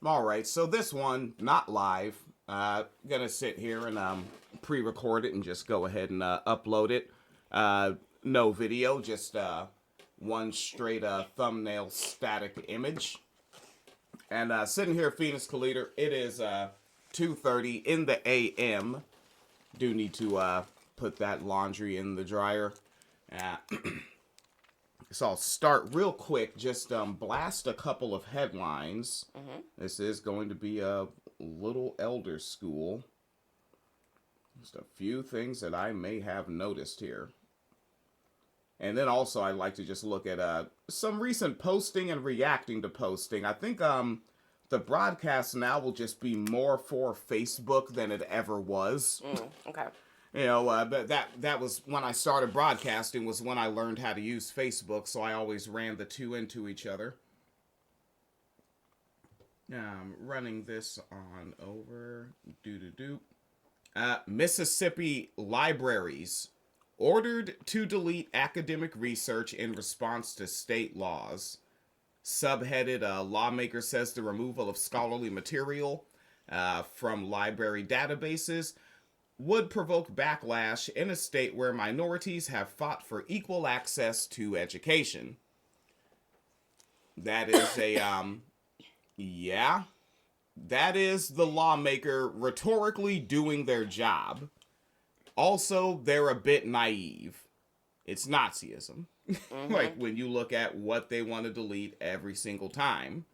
All right, so this one, not live. Gonna sit here and pre-record it and just go ahead and upload it. No video, just one straight thumbnail static image. And sitting here, Phoenix Collider, it is 2:30 in the a.m. Do need to put that laundry in the dryer. Uh, So I'll start real quick, just blast a couple of headlines. This is going to be a little elder school. Just a few things that I may have noticed here. And then also I'd like to just look at some recent posting and reacting to posting. I think the broadcast now will just be more for Facebook than it ever was. Okay. You know, but that was when I started broadcasting, was when I learned how to use Facebook, so I always ran the two into each other. Running this on over. Mississippi libraries ordered to delete academic research in response to state laws. Subheaded, lawmaker says the removal of scholarly material from library databases would provoke backlash in a state where minorities have fought for equal access to education. That is that is the lawmaker rhetorically doing their job. Also, they're a bit naive. It's Nazism. Like, when you look at what they want to delete every single time.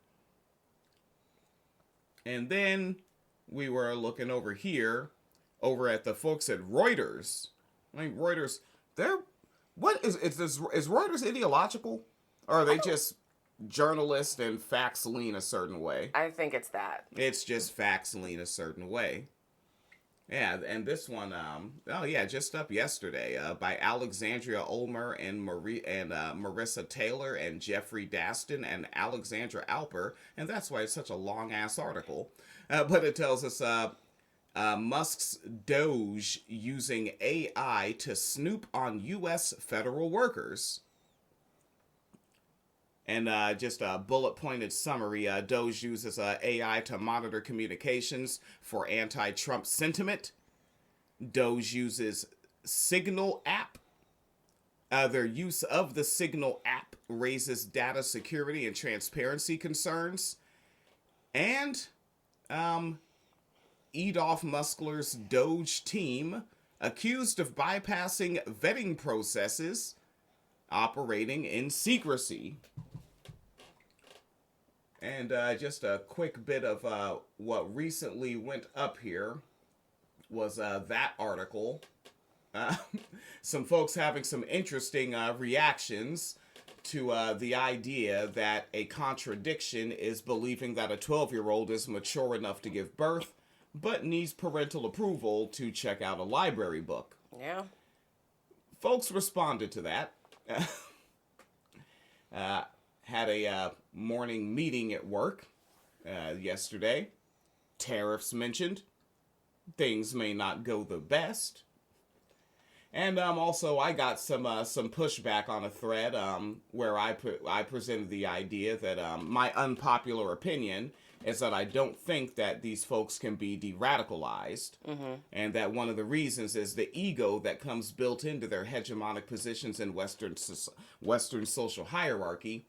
And then we were looking over here, over at the folks at Reuters. I mean, Reuters, is Reuters ideological? Or are they just journalists and facts lean a certain way? I think it's that. It's just facts lean a certain way. Yeah, and this one, just up yesterday, by Alexandria Ulmer and Marissa Taylor and Jeffrey Daston and Alexandra Alper, and that's why it's such a long-ass article. But it tells us, Musk's Doge using AI to snoop on U.S. federal workers. And just a bullet-pointed summary, Doge uses AI to monitor communications for anti-Trump sentiment. Doge uses Signal app. Their use of the Signal app raises data security and transparency concerns. And Adolf Muskler's Doge team accused of bypassing vetting processes, operating in secrecy. And just a quick bit of what recently went up here was that article. Some folks having some interesting reactions to the idea that a contradiction is believing that a 12-year-old is mature enough to give birth, but needs parental approval to check out a library book. Yeah. Folks responded to that. Had a morning meeting at work yesterday. Tariffs mentioned. Things may not go the best. And also, I got some pushback on a thread where I presented the idea that my unpopular opinion is that I don't think that these folks can be de-radicalized, and that one of the reasons is the ego that comes built into their hegemonic positions in Western social hierarchy,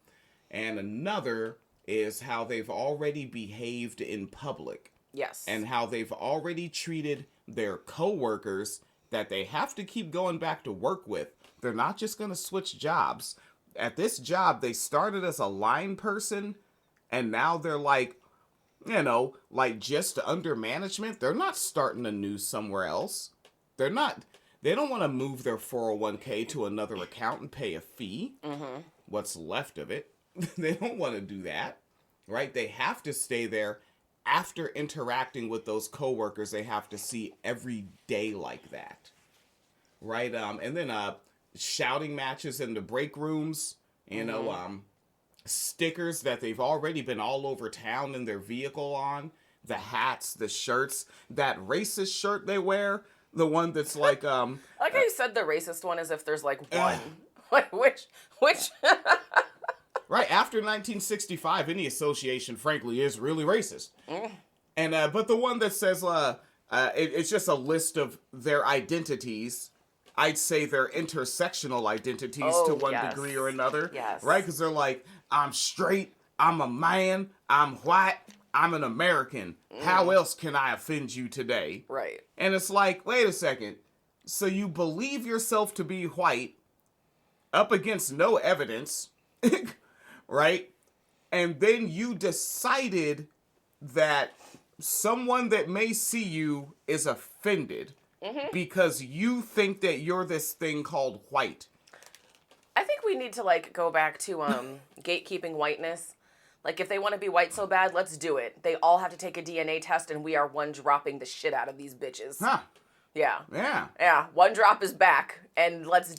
and another is how they've already behaved in public. Yes. And how they've already treated their coworkers that they have to keep going back to work with. They're not just going to switch jobs. At this job, they started as a line person, and now they're like, just under management. They're not starting anew somewhere else. They don't want to move their 401k to another account and pay a fee. What's left of it. They don't want to do that, right? They have to stay there after interacting with those coworkers they have to see every day like that, right? And then shouting matches in the break rooms, stickers that they've already been all over town in their vehicle on, the hats, the shirts, that racist shirt they wear, the one that's like... I like how you said the racist one as if there's like one. Like, which? Right, after 1965, any association, frankly, is really racist. And but the one that says it's just a list of their identities. I'd say they're intersectional identities to one degree or another. Yes. Right? Because they're like, I'm straight, I'm a man, I'm white, I'm an American. How else can I offend you today? Right. And it's like, wait a second. So you believe yourself to be white up against no evidence, right? And then you decided that someone that may see you is offended because you think that you're this thing called white. I think we need to, like, go back to gatekeeping whiteness. Like, if they want to be white so bad, let's do it. They all have to take a DNA test, and we are one dropping the shit out of these bitches. Huh. Yeah. Yeah. Yeah. One drop is back, and let's,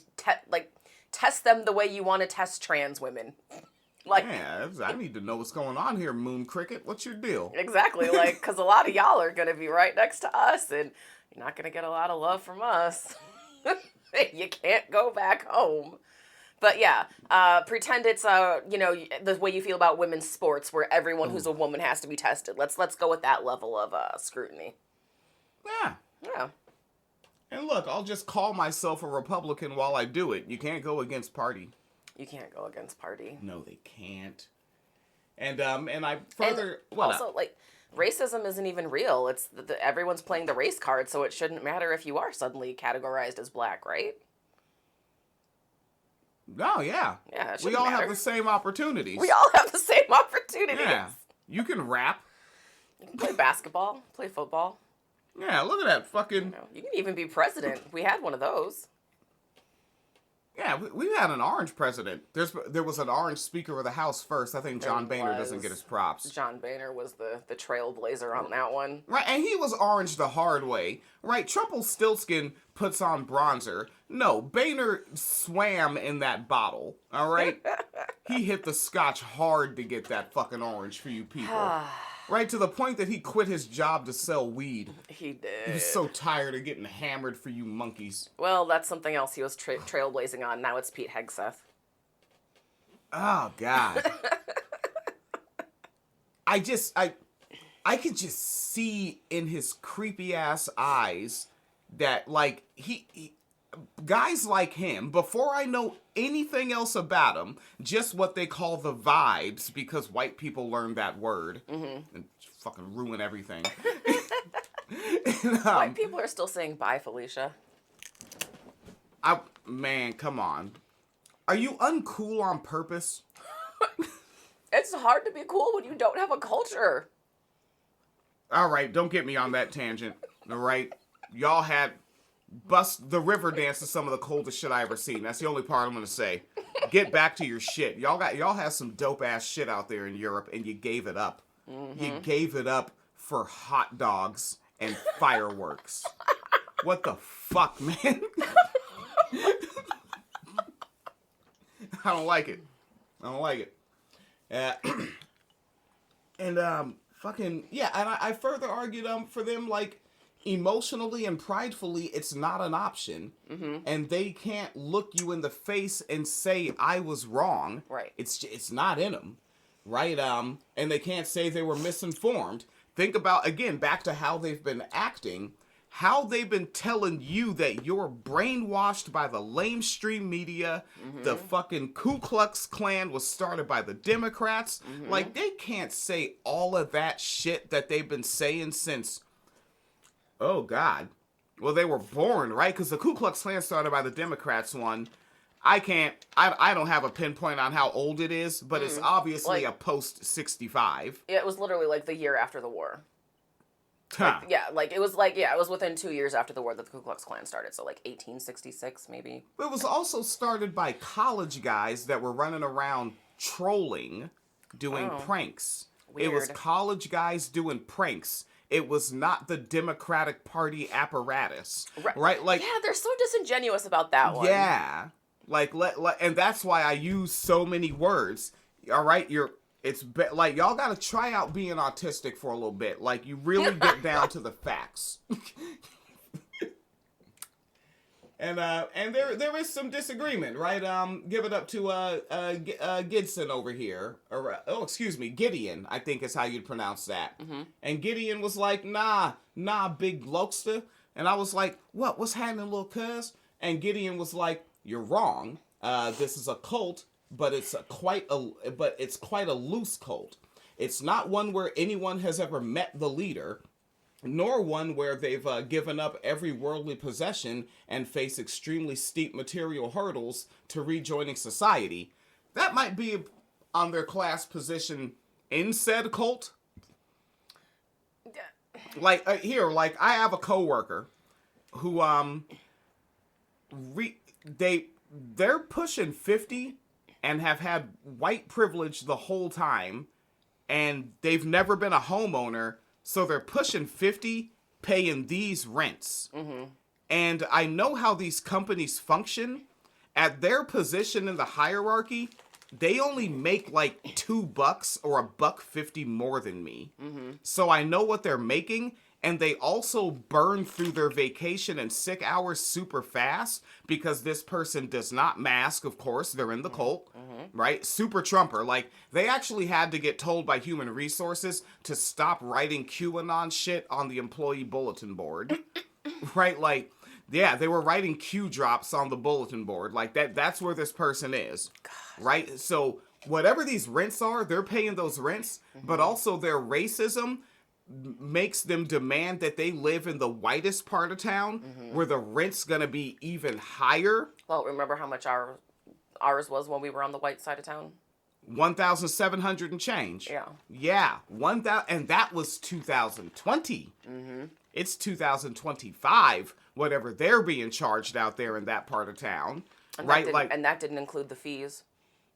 test them the way you want to test trans women. Like, yeah, I need to know what's going on here, Moon Cricket. What's your deal? Exactly, like, because a lot of y'all are going to be right next to us, and you're not going to get a lot of love from us. You can't go back home. But yeah, pretend it's, the way you feel about women's sports, where everyone who's a woman has to be tested. Let's go with that level of scrutiny. Yeah. Yeah. And look, I'll just call myself a Republican while I do it. You can't go against party. You can't go against party. No, they can't. And I further... Also, like, racism isn't even real. It's everyone's playing the race card, so it shouldn't matter if you are suddenly categorized as black, right? No, yeah. Yeah, it we shouldn't all matter. have the same opportunities. We all have the same opportunities. Yeah. You can rap. You can play basketball, play football. Yeah, look at that fucking... You can even be president. We had one of those. Yeah, we've had an orange president. There was an orange Speaker of the House first. I think John Boehner doesn't get his props. John Boehner was the trailblazer on that one. Right, and he was orange the hard way. Right, Trumpelstiltskin puts on bronzer. No, Boehner swam in that bottle, all right? He hit the scotch hard to get that fucking orange for you people. Right, to the point that he quit his job to sell weed. He did. He was so tired of getting hammered for you monkeys. Well, that's something else he was trailblazing on. Now it's Pete Hegseth. Oh, God. I could just see in his creepy ass eyes that, like, he guys like him, before I know anything else about him, just what they call the vibes, because white people learned that word and fucking ruin everything. White people are still saying bye, Felicia. Man, come on. Are you uncool on purpose? It's hard to be cool when you don't have a culture. All right, don't get me on that tangent. All right, y'all had bust the river dance is some of the coldest shit I ever seen. That's the only part I'm gonna say. Get back to your shit. Y'all have some dope ass shit out there in Europe, and you gave it up. You gave it up for hot dogs and fireworks. What the fuck, man? I don't like it. Fucking yeah. And I further argued for them, like, emotionally and pridefully, it's not an option, and they can't look you in the face and say I was wrong. Right. It's not in them, right? And they can't say they were misinformed. Think about, again, back to how they've been acting, how they've been telling you that you're brainwashed by the lamestream media. The fucking Ku Klux Klan was started by the Democrats. Like, they can't say all of that shit that they've been saying since, oh, God. Well, they were born, right? Because the Ku Klux Klan started by the Democrats one. I don't have a pinpoint on how old it is, but it's obviously a post-65. Yeah, it was literally like the year after the war. Huh. It was within 2 years after the war that the Ku Klux Klan started, so like 1866 maybe. It was also started by college guys that were running around trolling, doing pranks. Weird. It was college guys doing pranks. It was not the Democratic Party apparatus, right? Like, yeah, they're so disingenuous about that one. Yeah, and that's why I use so many words. All right, like, y'all got to try out being autistic for a little bit. Like, you really get down to the facts. And there is some disagreement, right? Give it up to Gidson over here, or excuse me, Gideon, I think is how you'd pronounce that. Mm-hmm. And Gideon was like, nah, big blokester. And I was like, what's happening, little cuz? And Gideon was like, you're wrong. This is a cult, but it's quite a loose cult. It's not one where anyone has ever met the leader, nor one where they've given up every worldly possession and face extremely steep material hurdles to rejoining society. That might be on their class position in said cult. Like, I have a coworker who, they're pushing 50 and have had white privilege the whole time, and they've never been a homeowner. So they're pushing 50, paying these rents. Mm-hmm. And I know how these companies function. At their position in the hierarchy, they only make like $2 or $1.50 more than me. Mm-hmm. So I know what they're making. And they also burn through their vacation and sick hours super fast because this person does not mask, of course. They're in the cult, right? Super Trumper. Like, they actually had to get told by Human Resources to stop writing QAnon shit on the employee bulletin board, right? Like, yeah, they were writing Q drops on the bulletin board. Like, that's where this person is, right? So whatever these rents are, they're paying those rents, but also their racism makes them demand that they live in the whitest part of town, where the rent's gonna be even higher. Well, remember how much ours was when we were on the white side of town? 1,700 and change. Yeah, 1,000, and that was 2020. It's 2025. Whatever they're being charged out there in that part of town, and right? And that didn't include the fees,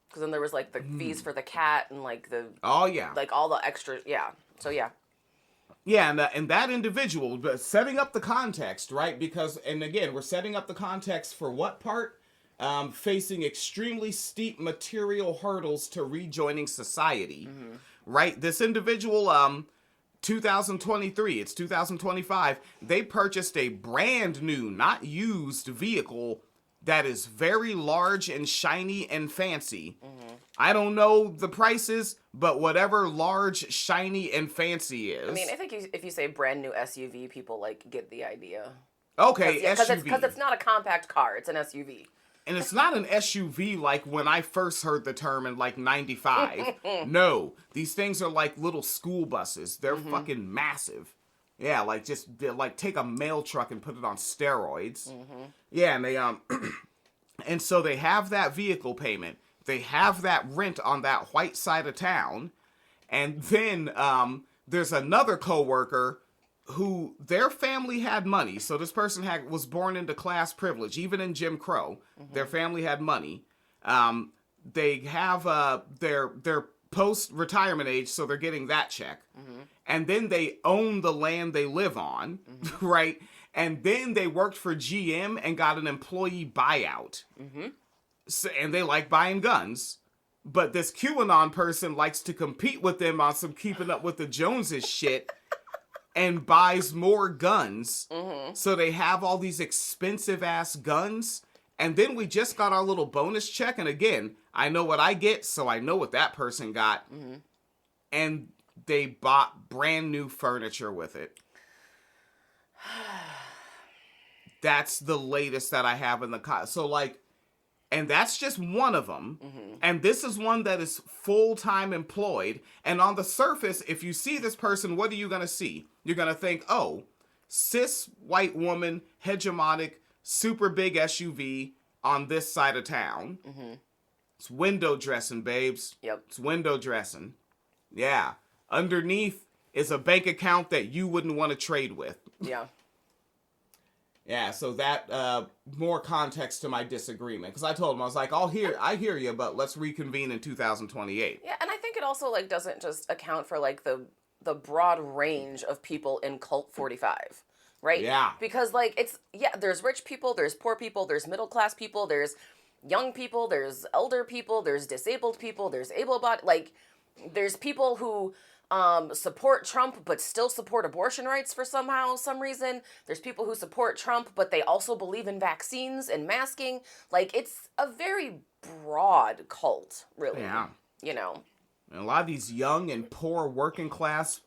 because then there was like the fees for the cat and like the like all the extra So yeah. Yeah, and that individual, but setting up the context, right? Because, and again, we're setting up the context for what part? Facing extremely steep material hurdles to rejoining society, right? This individual, 2023, it's 2025, they purchased a brand new, not used vehicle that is very large and shiny and fancy. I don't know the prices, but whatever large, shiny, and fancy is. I mean, I think if you say brand new SUV, people like get the idea. Okay, SUV. Because it's not a compact car, it's an SUV. And it's not an SUV like when I first heard the term in like 95. No, these things are like little school buses. They're fucking massive. Yeah, like like take a mail truck and put it on steroids. Yeah, and they and so they have that vehicle payment. They have that rent on that white side of town. And then there's another coworker who their family had money. So this person was born into class privilege, even in Jim Crow. Their family had money. They have their post-retirement age, so they're getting that check. And then they own the land they live on, right? And then they worked for GM and got an employee buyout. So, and they like buying guns. But this QAnon person likes to compete with them on some keeping up with the Joneses shit and buys more guns. So they have all these expensive ass guns. And then we just got our little bonus check. And again, I know what I get, so I know what that person got. And they bought brand new furniture with it. That's the latest that I have in the so like, and that's just one of them. And this is one that is full-time employed. And on the surface, if you see this person, what are you going to see? You're going to think, oh, cis white woman, hegemonic, super big SUV on this side of town. It's window dressing, babes. Yep. It's window dressing. Yeah. Underneath is a bank account that you wouldn't want to trade with. Yeah. Yeah, so that, more context to my disagreement. Because I told him, I was like, I hear you, but let's reconvene in 2028. Yeah, and I think it also, like, doesn't just account for, like, the broad range of people in Cult 45, right? Yeah. Because, like, there's rich people, there's poor people, there's middle-class people, there's young people, there's elder people, there's disabled people, there's able-bodied, like, there's people who support Trump but still support abortion rights for some reason. There's people who support Trump but they also believe in vaccines and masking. Like, it's a very broad cult, really. Yeah. You know. And a lot of these young and poor working class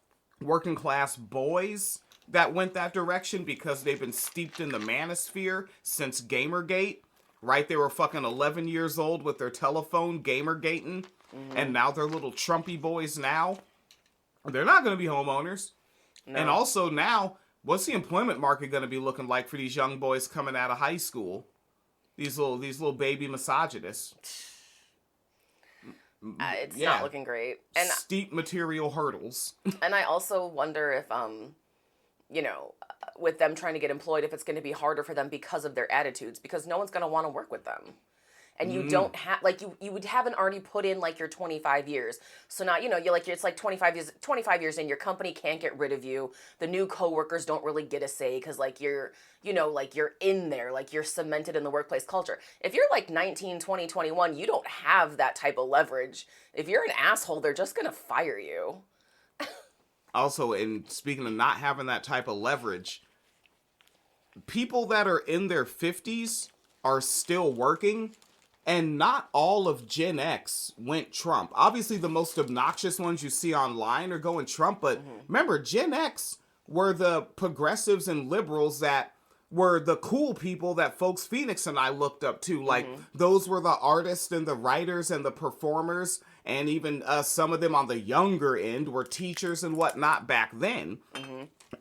boys that went that direction because they've been steeped in the manosphere since Gamergate, right? They were fucking 11 years old with their telephone Gamergating, and now they're little Trumpy boys now. They're not going to be homeowners. No. And also now, what's the employment market going to be looking like for these young boys coming out of high school? These little baby misogynists. It's not looking great. And steep material hurdles. And I also wonder if, with them trying to get employed, if it's going to be harder for them because of their attitudes, because no one's going to want to work with them. And you don't have, like, you haven't already put in, like, your 25 years. So now, it's like 25 years in, your company can't get rid of you. The new coworkers don't really get a say because, like, you're in there, like, you're cemented in the workplace culture. If you're, like, 19, 20, 21, you don't have that type of leverage. If you're an asshole, they're just going to fire you. Also, in speaking of not having that type of leverage, people that are in their 50s are still working. And not all of Gen X went Trump. Obviously, the most obnoxious ones you see online are going Trump. But remember, Gen X were the progressives and liberals that were the cool people that folks Phoenix and I looked up to. Like, those were the artists and the writers and the performers. And even some of them on the younger end were teachers and whatnot back then.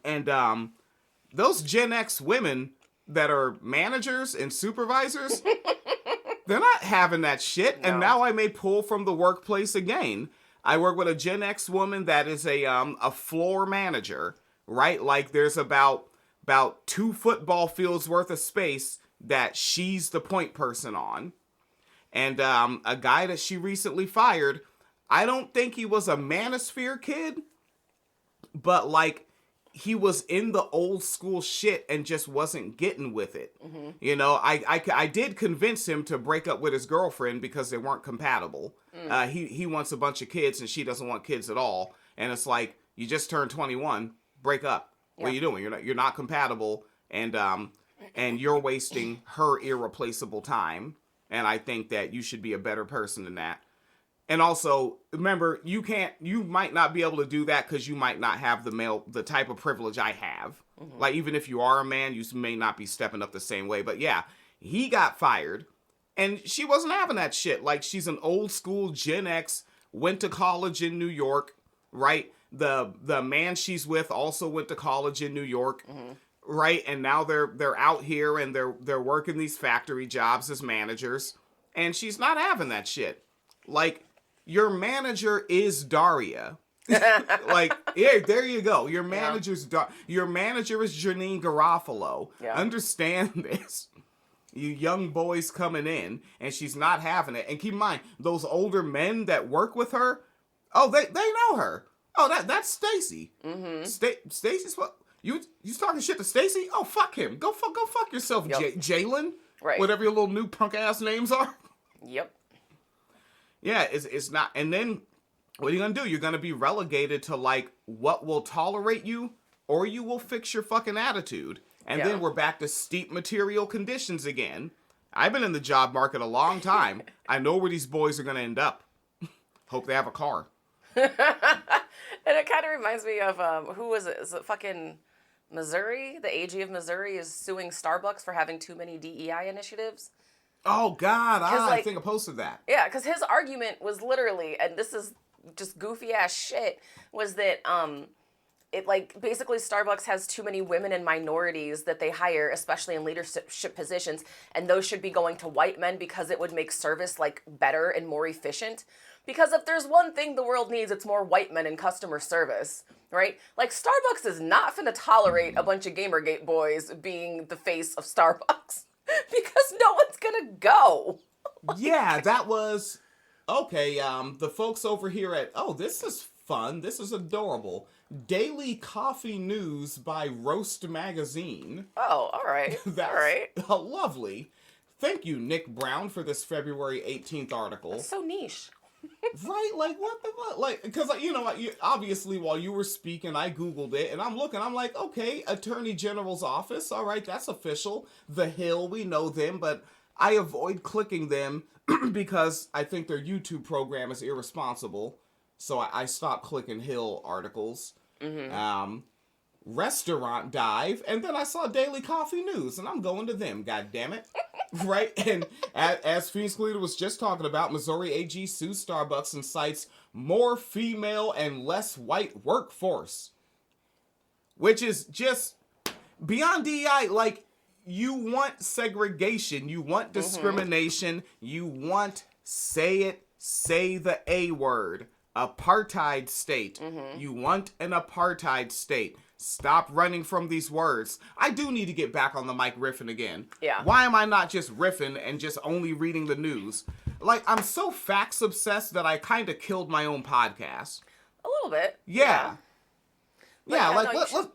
And those Gen X women that are managers and supervisors... They're not having that shit, no. And now I may pull from the workplace again. I work with a Gen X woman that is a floor manager, right? Like, there's about 2 football fields worth of space that she's the point person on. And a guy that she recently fired, I don't think he was a manosphere kid, but, like, he was in the old school shit and just wasn't getting with it. I did convince him to break up with his girlfriend because they weren't compatible. He wants a bunch of kids and she doesn't want kids at all. And it's like, you just turned 21, break up. Yeah. What are you doing? You're not compatible, and you're wasting her irreplaceable time. And I think that you should be a better person than that. And also, remember, you might not be able to do that because you might not have the type of privilege I have. Like, even if you are a man, you may not be stepping up the same way. But yeah, he got fired and she wasn't having that shit. Like, she's an old school Gen X, went to college in New York, right? The man she's with also went to college in New York, right? And now they're out here and they're working these factory jobs as managers, and she's not having that shit. Like, your manager is Daria. Like, yeah, there you go. Your manager is Janine Garofalo. Yeah. Understand this. You young boys coming in, and she's not having it. And keep in mind, those older men that work with her, oh, they know her. Oh, that's Stacy. Stacy's what? You talking shit to Stacy? Oh, fuck him. Go fuck yourself, Jalen. Right. Whatever your little new punk ass names are. Yep. Yeah, it's not. And then what are you going to do? You're going to be relegated to, like, what will tolerate you, or you will fix your fucking attitude. And then we're back to steep material conditions again. I've been in the job market a long time. I know where these boys are going to end up. Hope they have a car. And it kind of reminds me of, who was it? Is it fucking Missouri? The AG of Missouri is suing Starbucks for having too many DEI initiatives. Oh, God, I think I posted that. Yeah, because his argument was literally, and this is just goofy-ass shit, was that it, like, basically Starbucks has too many women and minorities that they hire, especially in leadership positions, and those should be going to white men because it would make service, like, better and more efficient. Because if there's one thing the world needs, it's more white men in customer service, right? Like, Starbucks is not finna tolerate a bunch of Gamergate boys being the face of Starbucks. Because no one's gonna go. Yeah, that was... Okay, the folks over here at... Oh, this is fun. This is adorable. Daily Coffee News by Roast Magazine. Oh, all right. That's all right. Lovely. Thank you, Nick Brown, for this February 18th article. That's so niche. Right? Like, what the fuck? Like, because, obviously, while you were speaking, I Googled it, and I'm looking, I'm like, okay, Attorney General's office, all right, that's official. The Hill, we know them, but I avoid clicking them because I think their YouTube program is irresponsible, so I stopped clicking Hill articles. Restaurant dive, and then I saw Daily Coffee News, and I'm going to them, god damn it. Right? And as Phoenix Leader was just talking about, Missouri AG sues Starbucks and cites more female and less white workforce. Which is just beyond DEI. Like, you want segregation, you want discrimination, you want, say the A word, apartheid state. You want an apartheid state. Stop running from these words. I do need to get back on the mic riffing again. Yeah. Why am I not just riffing and just only reading the news? Like, I'm so facts obsessed that I kind of killed my own podcast. A little bit. Yeah. Yeah,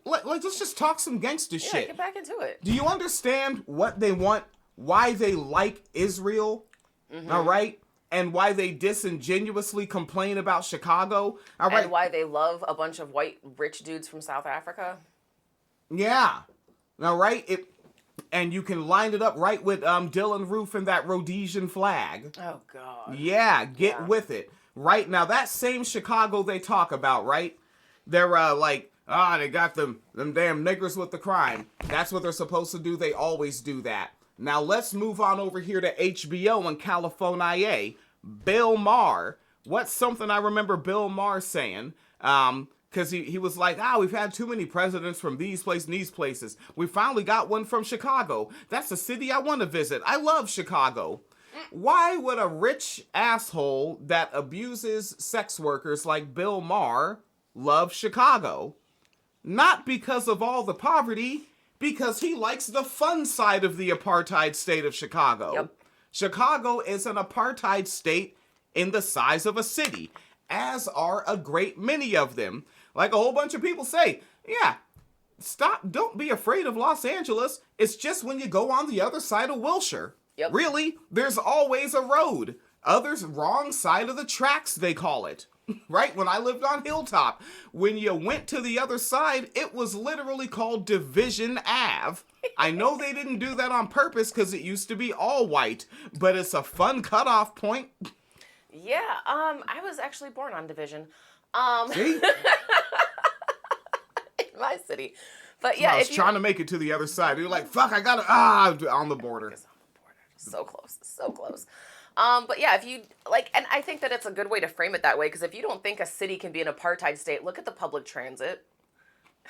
But let's just talk some gangster yeah, shit. get back into it. Do you understand what they want, why they like Israel? All right? And why they disingenuously complain about Chicago. All right. And why they love a bunch of white rich dudes from South Africa. Yeah. All right. And you can line it up right with Dylan Roof and that Rhodesian flag. Oh, God. Yeah, get with it. Right now, that same Chicago they talk about, right? They're like, they got them damn niggers with the crime. That's what they're supposed to do. They always do that. Now let's move on over here to HBO in California. Bill Maher. What's something I remember Bill Maher saying? Because he was like, we've had too many presidents from these places and these places. We finally got one from Chicago. That's a city I want to visit. I love Chicago. Why would a rich asshole that abuses sex workers like Bill Maher love Chicago? Not because of all the poverty, because he likes the fun side of the apartheid state of Chicago. Yep. Chicago is an apartheid state in the size of a city, as are a great many of them. Like a whole bunch of people say, don't be afraid of Los Angeles. It's just when you go on the other side of Wilshire. Yep. Really, there's always a road. Others, wrong side of the tracks, they call it. Right? When I lived on Hilltop, when you went to the other side, it was literally called Division Ave. I know they didn't do that on purpose because it used to be all white, but it's a fun cutoff point. Yeah, I was actually born on Division. See? In my city. But yeah, I was trying to make it to the other side. You're like, fuck, I gotta, on the border. It's on the border. So close. So close. But yeah, if you, like, and I think that it's a good way to frame it that way, because if you don't think a city can be an apartheid state, look at the public transit.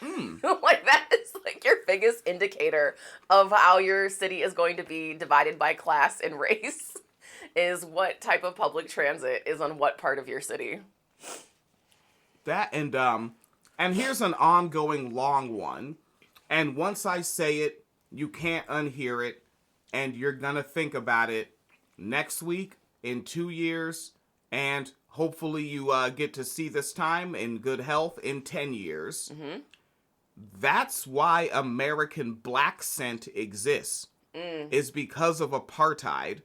Like, that is, like, your biggest indicator of how your city is going to be divided by class and race, is what type of public transit is on what part of your city. That, and here's an ongoing long one, and once I say it, you can't unhear it, and you're gonna think about it next week, in 2 years, and hopefully you get to see this time in good health in 10 years. That's why American black scent exists, is because of apartheid.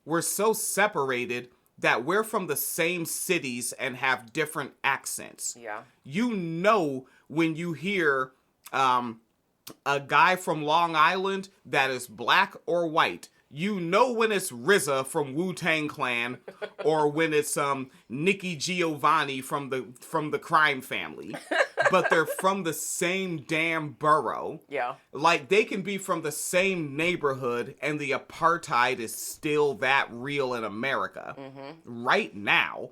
We're so separated that we're from the same cities and have different accents. Yeah. You know when you hear a guy from Long Island that is black or white. You know when it's RZA from Wu-Tang Clan, or when it's Nikki Giovanni from the Crime Family, but they're from the same damn borough. Yeah. Like, they can be from the same neighborhood, and the apartheid is still that real in America. Right now,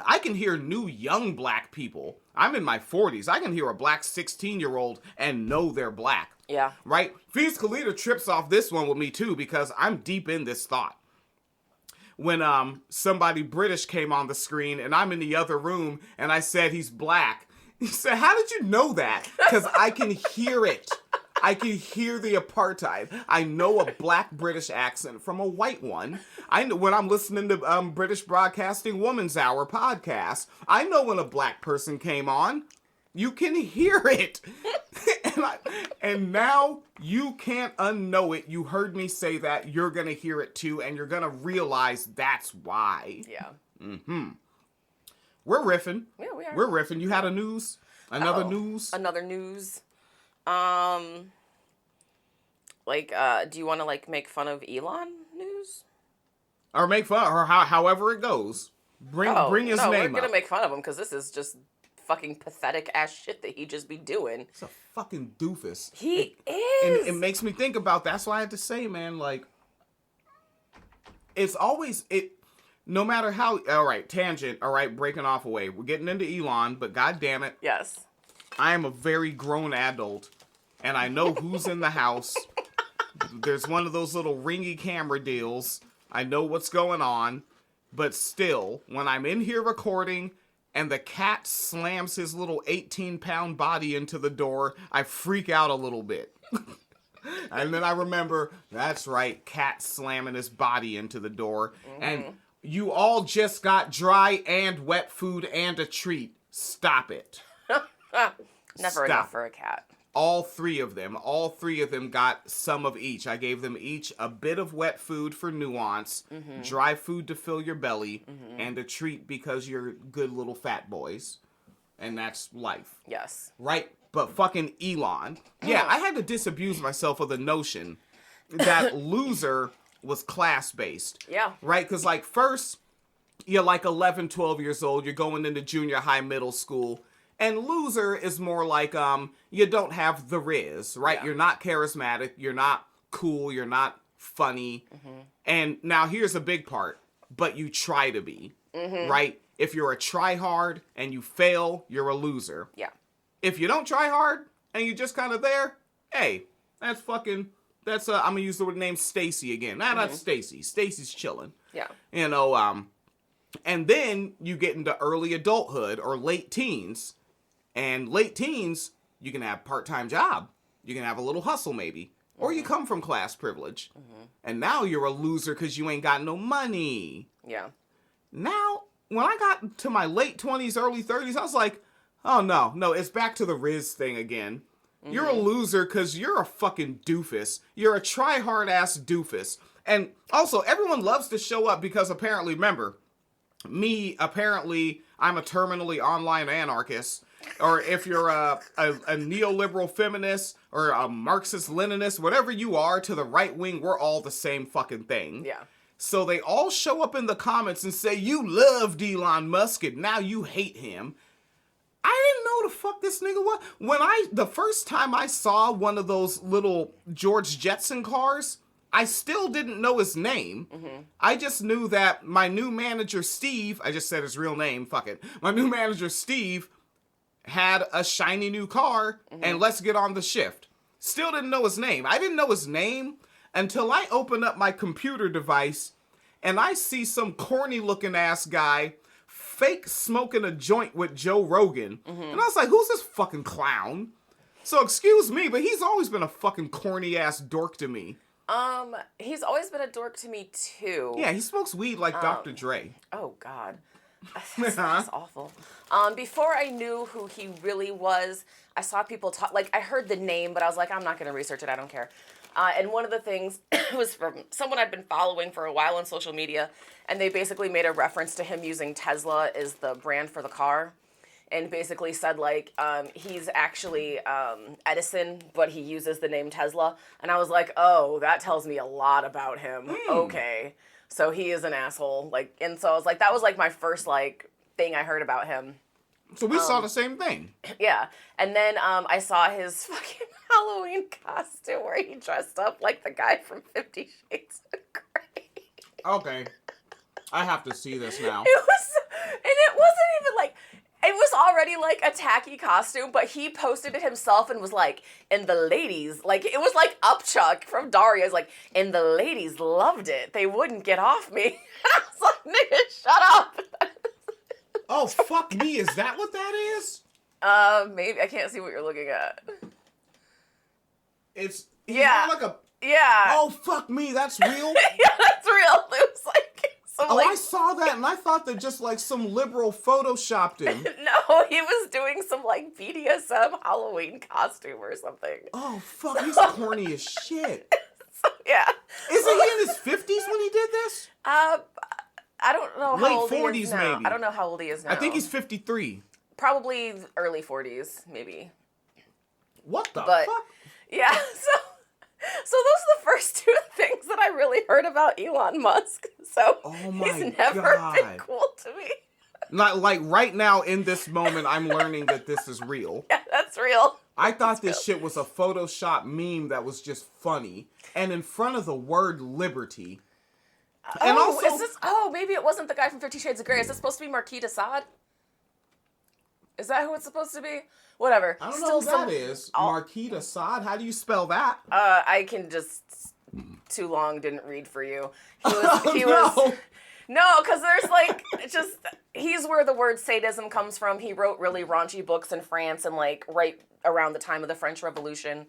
I can hear new young black people. I'm in my 40s. I can hear a black 16-year-old and know they're black. Yeah. Right? Phoenix Kalita trips off this one with me too, because I'm deep in this thought. When somebody British came on the screen and I'm in the other room and I said he's black, he said, "How did you know that?" Because I can hear it. I can hear the apartheid. I know a black British accent from a white one. I know when I'm listening to British Broadcasting Woman's Hour podcast, I know when a black person came on. You can hear it. and now you can't unknow it. You heard me say that. You're going to hear it too, and you're going to realize that's why. Yeah. We're riffing. Yeah, we are. We're riffing. You had a news? Another news? Another news. Do you want to like make fun of Elon news? Or make fun, or however it goes. Bring his name we're gonna up. make fun of him because this is just fucking pathetic ass shit that he just be doing. He's a fucking doofus. He is. And it makes me think about, that's why I had to say, man, like, it's always, no matter how, all right, tangent, all right, breaking off away. We're getting into Elon, but god damn it. Yes. I am a very grown adult, and I know who's in the house. There's one of those little ringy camera deals. I know what's going on, but still, when I'm in here recording and the cat slams his little 18-pound body into the door, I freak out a little bit. And then I remember, that's right, cat slamming his body into the door. Mm-hmm. And you all just got dry and wet food and a treat. Stop it. Never enough for a cat. All three of them got some of each. I gave them each a bit of wet food for nuance, dry food to fill your belly, and a treat because you're good little fat boys. And that's life. Yes. Right? But fucking Elon. Yeah, I had to disabuse myself of the notion that loser was class-based. Yeah. Right? Because, like, first, you're like 11, 12 years old. You're going into junior high, middle school. And loser is more like, you don't have the riz, right? Yeah. You're not charismatic. You're not cool. You're not funny. And now here's a big part. But you try to be, right? If you're a try-hard and you fail, you're a loser. Yeah. If you don't try hard and you're just kind of there, hey, I'm going to use the word name Stacy again. Nah, not Stacy. Stacy's chilling. Yeah. You know, and then you get into early adulthood or late teens. And late teens, you can have a part-time job. You can have a little hustle maybe. Or you come from class privilege. And now you're a loser because you ain't got no money. Yeah. Now, when I got to my late 20s, early 30s, I was like, oh, no, it's back to the Riz thing again. You're a loser because you're a fucking doofus. You're a try-hard-ass doofus. And also, everyone loves to show up because apparently, remember, I'm a terminally online anarchist. Or if you're a neoliberal feminist or a Marxist-Leninist, whatever you are, to the right wing, we're all the same fucking thing. Yeah. So they all show up in the comments and say, you loved Elon Musk and now you hate him. I didn't know the fuck this nigga was. The first time I saw one of those little George Jetson cars, I still didn't know his name. I just knew that my new manager, Steve, I just said his real name, fuck it. My new manager, Steve, had a shiny new car and let's get on the shift. Still didn't know his name. I didn't know his name until I opened up my computer device and I see some corny looking ass guy fake smoking a joint with Joe Rogan. And I was like, who's this fucking clown? So excuse me, but he's always been a fucking corny ass dork to me. He's always been a dork to me too. Yeah, he smokes weed like Dr. Dre. Oh God. That's awful. Before I knew who he really was, I saw people talk, like I heard the name, but I was like, I'm not going to research it. I don't care. And one of the things was from someone I'd been following for a while on social media, and they basically made a reference to him using Tesla as the brand for the car, and basically said like, he's actually Edison, but he uses the name Tesla. And I was like, oh, that tells me a lot about him. Okay. So he is an asshole, like, and so I was like, that was like my first like thing I heard about him. So we saw the same thing. Yeah, and then I saw his fucking Halloween costume where he dressed up like the guy from 50 Shades of Grey. Okay, I have to see this now. It wasn't even like. It was already, like, a tacky costume, but he posted it himself and was like, and the ladies, like, it was like Upchuck from Daria's, like, and the ladies loved it. They wouldn't get off me. I was like, nigga, shut up. Oh, fuck me. Is that what that is? Maybe. I can't see what you're looking at. He's yeah. Like a... Yeah. Oh, fuck me. That's real? Yeah, that's real. It was like... I saw that and I thought that just like some liberal photoshopped him. No, he was doing some like BDSM Halloween costume or something. Oh, fuck, he's corny as shit. So, yeah. Isn't he in his 50s when he did this? I don't know how Late old 40s he is now. maybe. I don't know how old he is now. I think he's 53. Probably early 40s, maybe. What the But, fuck? yeah, so those are the first two things that I really heard about Elon Musk. So Oh my he's never God. been cool to me. Not like right now in this moment, I'm learning that this is real. Yeah, that's real. I thought this shit was a Photoshop meme that was just funny. And in front of the word liberty. And also, is this? Oh, maybe it wasn't the guy from 50 Shades of Grey. Is this supposed to be Marquis de Sade? Is that who it's supposed to be? Whatever. I don't know who that is. Marquis de Sade? How do you spell that? I can just... Too long, didn't read for you. He was... No, because there's like, just, he's where the word sadism comes from. He wrote really raunchy books in France and like right around the time of the French Revolution.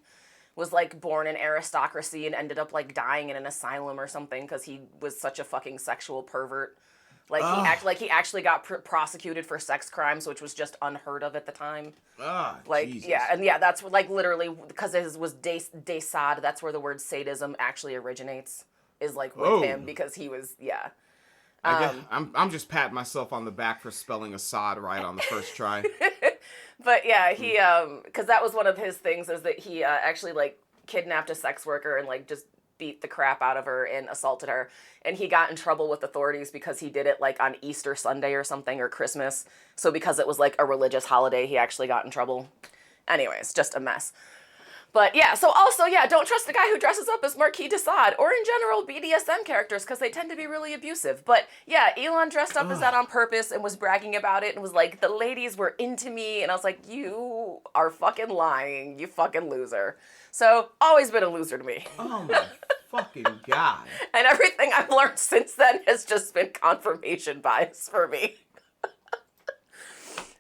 Was like born in aristocracy and ended up like dying in an asylum or something because he was such a fucking sexual pervert. Like he actually got prosecuted for sex crimes, which was just unheard of at the time. Like Jesus. yeah, that's like literally because it was de Sade. That's where the word sadism actually originates. Is like with him because he was I guess I'm just patting myself on the back for spelling Assad right on the first try. But yeah, he because that was one of his things is that he actually like kidnapped a sex worker and like just beat the crap out of her and assaulted her, and he got in trouble with authorities because he did it like on Easter Sunday or something or Christmas. So because it was like a religious holiday, he actually got in trouble. Anyways, just a mess. But yeah, so also, yeah, don't trust the guy who dresses up as Marquis de Sade, or in general BDSM characters, because they tend to be really abusive. But yeah, Elon dressed up as that on purpose and was bragging about it and was like, the ladies were into me, and I was like, you are fucking lying, you fucking loser. So, always been a loser to me. Oh my fucking God. And everything I've learned since then has just been confirmation bias for me.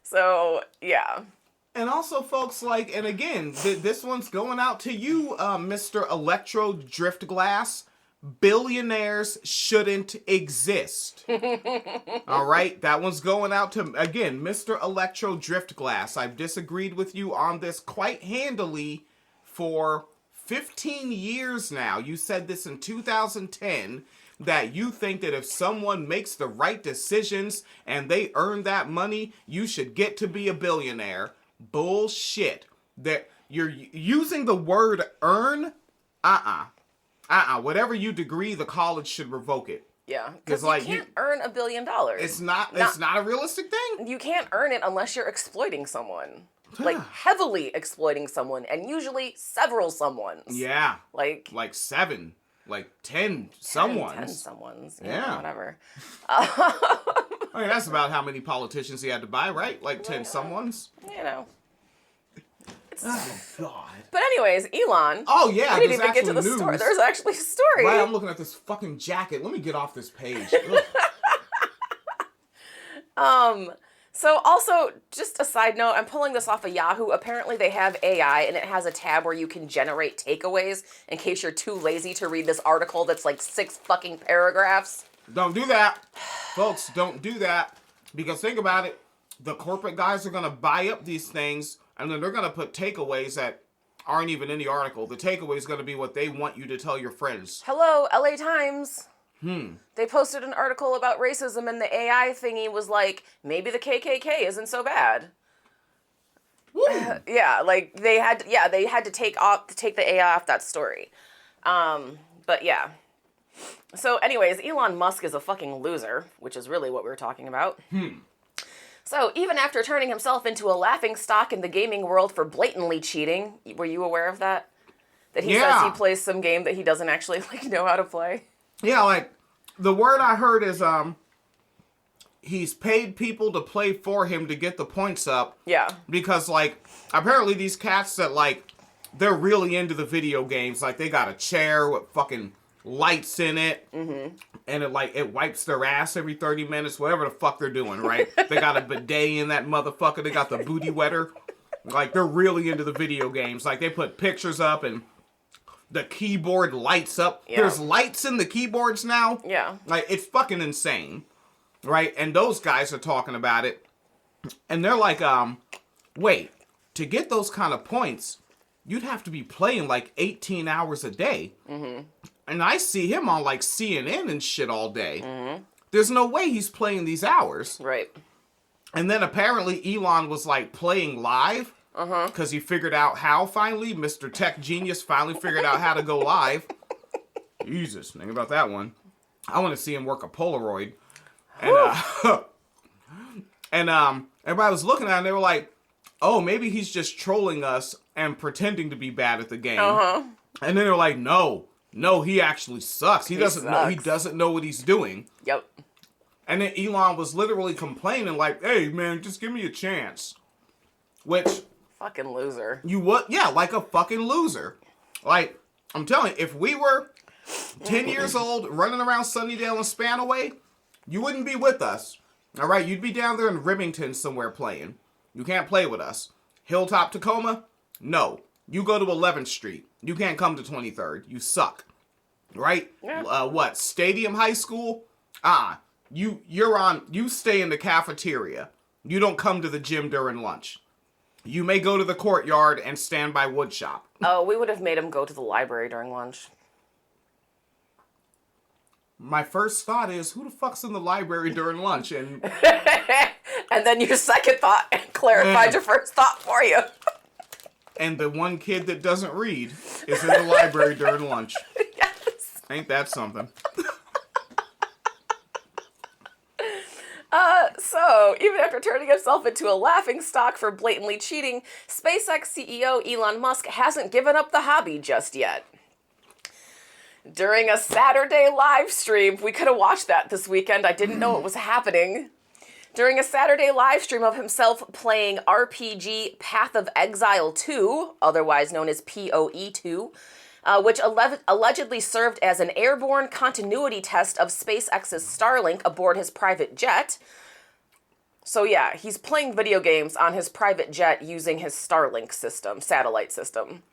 So, yeah. And also, folks, like, and again, this one's going out to you, Mr. Electro Driftglass. Billionaires shouldn't exist. All right? That one's going out to, again, Mr. Electro Driftglass. I've disagreed with you on this quite handily for 15 years now. You said this in 2010, that you think that if someone makes the right decisions and they earn that money, you should get to be a billionaire. Bullshit. That you're using the word earn. Whatever you degree, the college should revoke it. Yeah, because like, you can't earn $1 billion. It's not a realistic thing. You can't earn it unless you're exploiting someone. Like heavily exploiting someone, and usually several someones. Yeah. Like 7, like 10 someones. 10 someones. Yeah. Whatever. I mean, that's about how many politicians he had to buy, right? Like 10 someones. You know. Oh, God. But anyways, Elon. Oh, yeah. We didn't even get to the story. There's actually a story. Right, I'm looking at this fucking jacket. Let me get off this page. So also, just a side note, I'm pulling this off of Yahoo. Apparently they have AI, and it has a tab where you can generate takeaways in case you're too lazy to read this article that's like 6 fucking paragraphs. Don't do that. Folks, don't do that. Because think about it. The corporate guys are going to buy up these things, and then they're going to put takeaways that aren't even in the article. The takeaway is going to be what they want you to tell your friends. Hello, LA Times. They posted an article about racism, and the AI thingy was like, maybe the KKK isn't so bad. Yeah, like they had to take the AI off that story. But yeah. So anyways, Elon Musk is a fucking loser, which is really what we were talking about. So even after turning himself into a laughingstock in the gaming world for blatantly cheating, were you aware of that? That he says he plays some game that he doesn't actually like know how to play? Yeah, like the word I heard is he's paid people to play for him to get the points up. Yeah. Because like apparently these cats that like they're really into the video games, like they got a chair with fucking lights in it, and it wipes their ass every 30 minutes, whatever the fuck they're doing, right? They got a bidet in that motherfucker. They got the booty wetter. Like they're really into the video games. Like they put pictures up and the keyboard lights up. Yeah. There's lights in the keyboards now. Yeah. Like, it's fucking insane. Right? And those guys are talking about it. And they're like, wait, to get those kind of points, you'd have to be playing like 18 hours a day. And I see him on like CNN and shit all day. there's no way he's playing these hours. Right. And then apparently Elon was like playing live because he figured out how finally. Mr. Tech Genius finally figured out how to go live. Jesus, think about that one. I want to see him work a Polaroid. And everybody was looking at him and they were like, oh, maybe he's just trolling us and pretending to be bad at the game. And then they were like, no, he actually sucks. He doesn't know what he's doing. Yep. And then Elon was literally complaining like, hey, man, just give me a chance. Which... Fucking loser. You would? Yeah, like a fucking loser. Like, I'm telling you, if we were 10 years old, running around Sunnydale and Spanaway, you wouldn't be with us. All right? You'd be down there in Remington somewhere playing. You can't play with us. Hilltop Tacoma? No. You go to 11th Street. You can't come to 23rd. You suck. Right? Yeah. What? Stadium High School? You stay in the cafeteria. You don't come to the gym during lunch. You may go to the courtyard and stand by woodshop. Oh, we would have made him go to the library during lunch. My first thought is, who the fuck's in the library during lunch? And and then your second thought clarified your first thought for you. And the one kid that doesn't read is in the library during lunch. Yes. Ain't that something? So, even after turning himself into a laughingstock for blatantly cheating, SpaceX CEO Elon Musk hasn't given up the hobby just yet. During a Saturday live stream, we could have watched that this weekend, I didn't know it was happening. During a Saturday live stream of himself playing RPG Path of Exile 2, otherwise known as PoE 2, which allegedly served as an airborne continuity test of SpaceX's Starlink aboard his private jet. So yeah, he's playing video games on his private jet using his Starlink system, satellite system.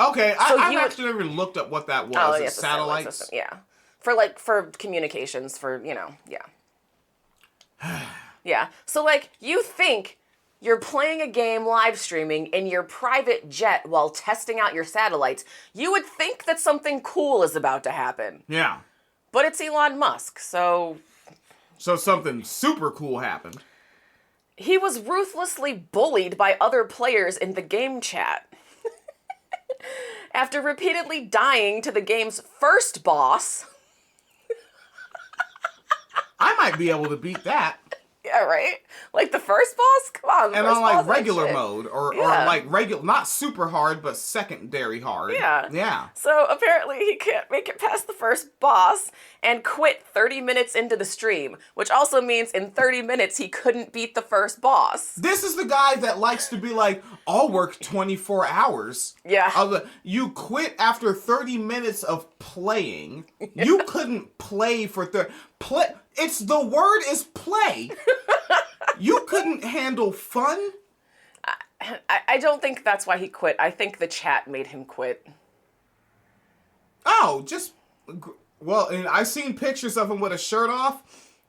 Okay, I've actually never looked up what that was. Oh, yeah, satellites? system, yeah. For communications, yeah. Yeah, so you think you're playing a game live streaming in your private jet while testing out your satellites, you would think that something cool is about to happen. Yeah. But it's Elon Musk, so... So something super cool happened. He was ruthlessly bullied by other players in the game chat. After repeatedly dying to the game's first boss... I might be able to beat that. Yeah, right? Like the first boss? Come on. And on regular mode or regular, not super hard, but secondary hard. Yeah. Yeah. So apparently he can't make it past the first boss and quit 30 minutes into the stream, which also means in 30 minutes he couldn't beat the first boss. This is the guy that likes to be like, I'll work 24 hours. Yeah. You quit after 30 minutes of playing. You couldn't play for the word is play. You couldn't handle fun? I don't think that's why he quit. I think the chat made him quit. Oh, and I've seen pictures of him with a shirt off.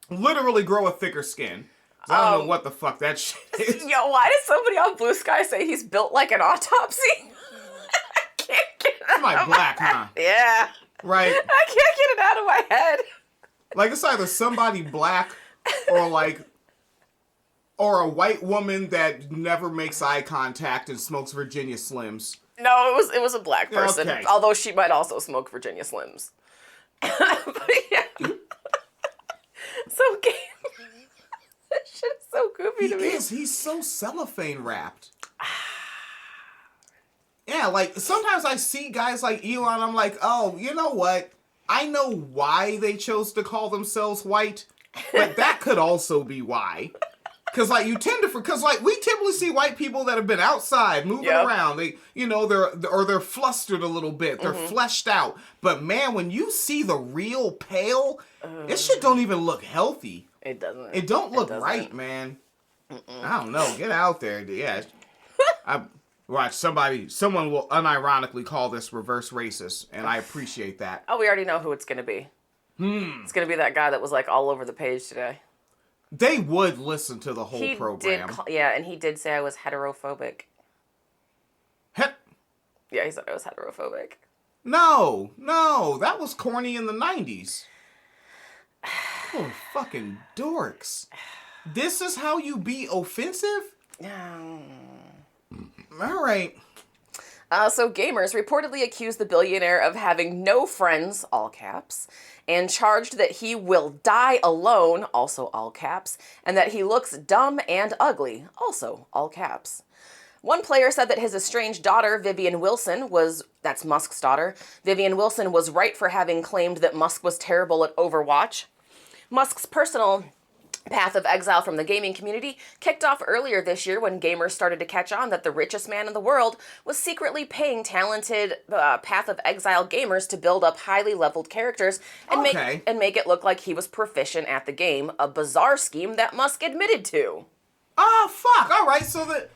Literally grow a thicker skin. I don't know what the fuck that shit is. Yo, why did somebody on Blue Sky say he's built like an autopsy? I can't get it out Somebody of black, my head. huh? Yeah. Right. I can't get it out of my head. Like, it's either somebody black or a white woman that never makes eye contact and smokes Virginia Slims. No, it was a black person. Okay. Although she might also smoke Virginia Slims. But yeah. So that shit is so goofy to me. He's so cellophane wrapped. Yeah, like, sometimes I see guys like Elon, I'm like, oh, you know what? I know why they chose to call themselves white, but that could also be why. Because, we typically see white people that have been outside, moving around. They're flustered a little bit. They're fleshed out. But, man, when you see the real pale, this shit don't even look healthy. It doesn't. It don't look right, man. I don't know. Get out there. Yeah. Watch, someone will unironically call this reverse racist, and I appreciate that. Oh, we already know who it's going to be. It's going to be that guy that was, all over the page today. They would listen to the whole program. And he did say I was heterophobic. Yeah, he said I was heterophobic. No, that was corny in the 90s. Oh, fucking dorks. This is how you be offensive? All right. So gamers reportedly accused the billionaire of having no friends, all caps, and charged that he will die alone, also all caps, and that he looks dumb and ugly, also all caps. One player said that his estranged daughter, Vivian Wilson, that's Musk's daughter, Vivian Wilson was right for having claimed that Musk was terrible at Overwatch. Musk's personal path of exile from the gaming community kicked off earlier this year when gamers started to catch on that the richest man in the world was secretly paying talented path of exile gamers to build up highly leveled characters and make it look like he was proficient at the game, a bizarre scheme that Musk admitted to. Oh, fuck. All right, so the